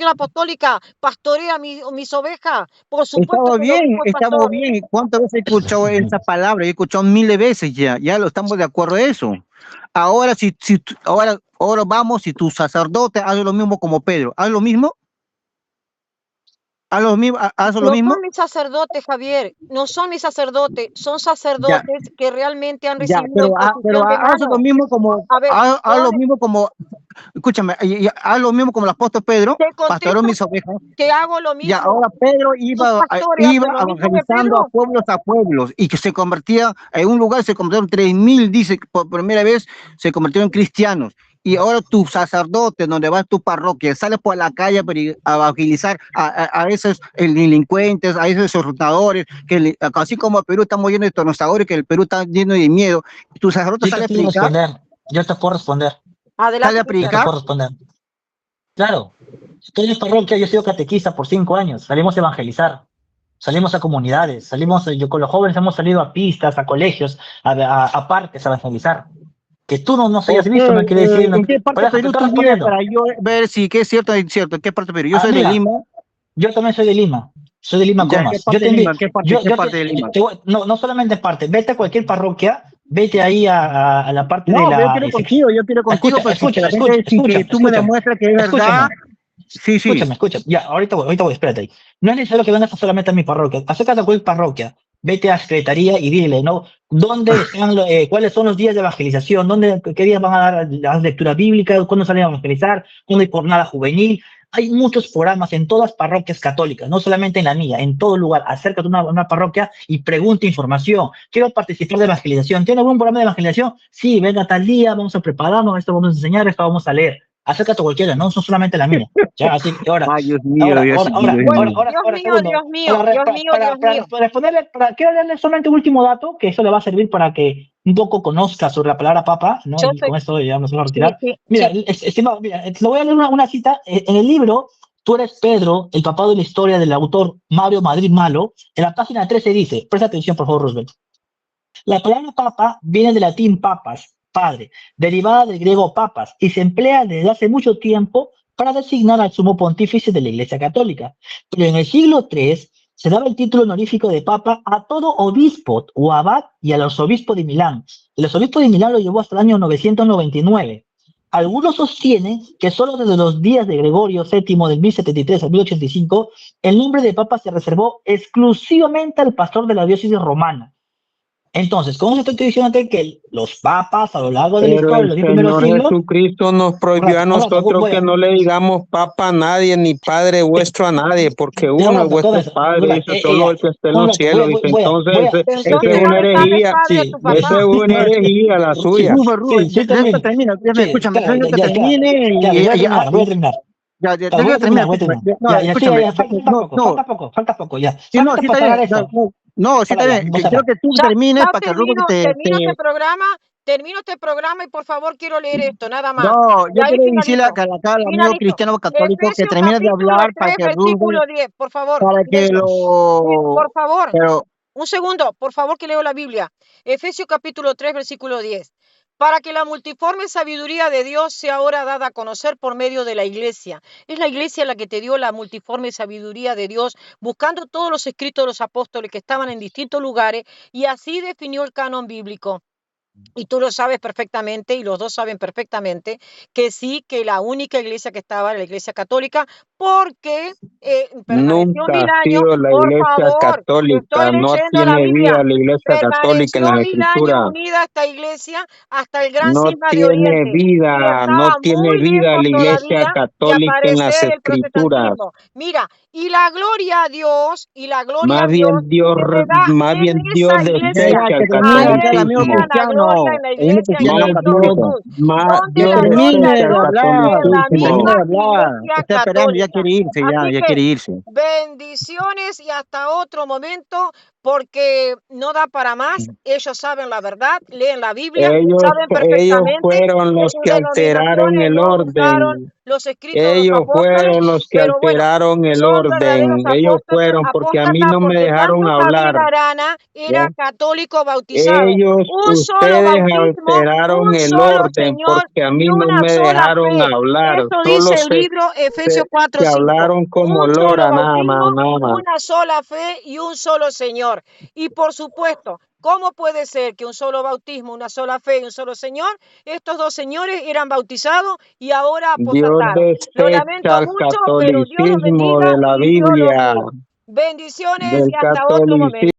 apostólica, pastorea mis ovejas. Por supuesto que el obispo es Estamos pastor. bien. ¿Cuántas veces he escuchado esa palabra? He escuchado miles de veces ya lo estamos de acuerdo a eso. Ahora, ahora vamos, si tu sacerdote hace lo mismo como Pedro, haz lo mismo, haz lo No mismo, son mis sacerdotes, Javier, no son mis sacerdotes, son ya, sacerdotes que realmente han ya, recibido pero imposición de haz lo mano. mismo como, A ver, haz lo mismo como, escúchame, haz lo mismo como el apóstol Pedro, te pastoreó contesto mis ovejas. que hago lo Ya, mismo. ahora Pedro ¿Tus pastores iba hacen lo mismo que evangelizando Pedro? a pueblos y que se convertía, en un lugar se convirtieron 3.000, dice, por primera vez se convirtieron en cristianos. Y ahora tu sacerdote, donde va tu parroquia, sale por la calle a evangelizar a esos delincuentes, a esos exhortadores, así como Perú estamos llenos de tornozadores, que el Perú está lleno de miedo. Tu sacerdote Yo te sale a puedo predicar, responder, yo te puedo responder, sale Adelante, a yo te predicar. puedo responder. Claro, estoy en parroquia, yo he sido catequista por 5 años, salimos a evangelizar, salimos a comunidades, yo con los jóvenes hemos salido a pistas, a colegios, a parques a evangelizar. Que tú no nos hayas Ok, visto no quiere decir, ¿en qué por parte de eso te Perú estoy tú vives respondiendo. para yo ver si qué es cierto o incierto? ¿En qué parte de Perú? Yo Ah, soy de mira, Lima. yo también soy de Lima Ya, ¿en qué Comas. Yo parte te de envío, Lima? ¿Qué yo parte de Lima? no, no solamente parte, vete a cualquier parroquia, vete ahí a la parte de No, pero la... yo quiero contigo, Escucha, pero si que escucha, la gente, escucha, si que escucha, tú me escúchame, demuestras que es verdad, escúchame. sí, sí. Escúchame, ya, ahorita voy, espérate ahí. No es necesario que vengas solamente a mi parroquia, acércate a cualquier parroquia, vete a secretaría y dile, ¿no? ¿Dónde están, cuáles son los días de evangelización? ¿Qué días van a dar las lecturas bíblicas? ¿Cuándo salen a evangelizar? ¿Cuándo hay jornada juvenil? Hay muchos programas en todas parroquias católicas, no solamente en la mía, en todo lugar. Acércate a una parroquia y pregunta información. Quiero participar de evangelización. ¿Tiene algún programa de evangelización? Sí, venga tal día, vamos a prepararnos, esto vamos a enseñar, esto vamos a leer. Acércate a cualquiera, no solamente la mía. Ya, así que Ay, Dios mío, Dios mío, Dios bueno, mío. Dios mío, segundo, Dios mío, Dios mío, Dios mío. para responderle, quiero darle solamente un último dato, que eso le va a servir para que un poco conozca sobre la palabra papa, ¿no? Yo Y soy, con esto ya nos vamos a sí, retirar. sí, Mira, sí. estimado, mira, le voy a leer una cita. En el libro, Tú eres Pedro, el papado de la historia del autor Mario Madrid Malo, en la página 13 dice, presta atención por favor, Roosevelt. La palabra papa viene del latín papas, padre, derivada del griego papas, y se emplea desde hace mucho tiempo para designar al sumo pontífice de la Iglesia Católica. Pero en el siglo III se daba el título honorífico de papa a todo obispo o abad y al arzobispo de Milán. El arzobispo de Milán lo llevó hasta el año 999. Algunos sostienen que solo desde los días de Gregorio VII del 1073 al 1085, el nombre de papa se reservó exclusivamente al pastor de la diócesis romana. Entonces, ¿cómo se estoy diciendo que los papas a lo largo de la Pero historia, el los 10 primeros Señor siglos, Jesucristo nos un prohibió rato, a un rato, nosotros voy que a, no le digamos papa a nadie, ni padre vuestro a nadie, porque un uno es rato, vuestro comienzo, padre, dice solo ya, el que esté en un los rato, cielos. Dice, entonces, sí, eso Entonces es pero, una no le llames herejía, padre a sí, tu eso es papá. una herejía la sí, suya. Rubén, sí, déjame también, terminar, sí, escúchame, claro, déjame que ya, termine claro, voy a terminar, ya, déjame terminar, escúchame. ya, ya, sí, Escúchame, ya, no, falta poco, ya, sí, no, falta sí para está cerrar bien, eso, no, sí para está ya, bien, vamos a quiero cerrar. que tú Ya, termines ya para que Rubén termino este programa y por favor quiero leer esto, nada más. No, Y yo ahí quiero decirle finalizo. acá al amigo Finalizo. cristiano católico que Efesios termine de capítulo hablar 3, versículo 10, por favor. para que Por favor, pero un segundo, por favor que leo la Biblia. Efesios capítulo 3, versículo 10. Para que la multiforme sabiduría de Dios sea ahora dada a conocer por medio de la iglesia. Es la iglesia la que te dio la multiforme sabiduría de Dios, buscando todos los escritos de los apóstoles que estaban en distintos lugares, y así definió el canon bíblico. Y tú lo sabes perfectamente, y los dos saben perfectamente, que sí, que la única iglesia que estaba era la iglesia católica, porque permaneció Nunca 1000 ha años. sido la Por iglesia favor, te estoy católica, no leyendo la tiene Biblia. vida la iglesia católica en Permaneció las 1000 años escrituras. unida esta iglesia hasta el gran No cisma de tiene Oriente, y vida, no estaba tiene muy vida lejos la iglesia todavía de católica en las aparecer el escrituras. protestantismo. Mira, y la gloria a Dios, Más se te da en bien Dios esa iglesia. deja desecha que el A termine acá el Él amigo sea catolicismo. la gloria en cristiano, la el amigo iglesia y en cristiano Más Cristo Dios, católico. Jesús. más Donde Dios la Que gloria desecha de termine el de Dios hablar, en la que termine misma catolicismo. de hablar, iglesia está esperando, ya católica. quiere irse, Así ya que quiere irse. bendiciones y hasta otro momento, porque no da para más. Ellos saben la verdad, leen la Biblia, saben Ellos perfectamente fueron que los sus que alteraron denominaciones el no buscaron orden. los escritos de los Ellos apóstoles, fueron los que pero bueno, alteraron el son verdaderos orden. Ellos fueron porque a mí apóstatas, no me porque dejaron tanto Javier hablar. Arana ¿Ya? era católico bautizado. Un solo Ustedes bautismo, alteraron un el solo orden Señor porque a y mí no una me sola dejaron fe. hablar. Eso Solo dice el libro Efesios se 4:5. hablaron como Un solo lora, nada bautismo, más, nada más. una sola fe y un solo Señor. Y por supuesto, ¿cómo puede ser que un solo bautismo, una sola fe y un solo Señor? Estos dos señores eran bautizados y ahora Dios apostataron. Lo desecha lamento el mucho, pero Dios los catolicismo bendiga de la y Dios los Biblia, guíe. Bendiciones del y hasta otro catolicismo. momento.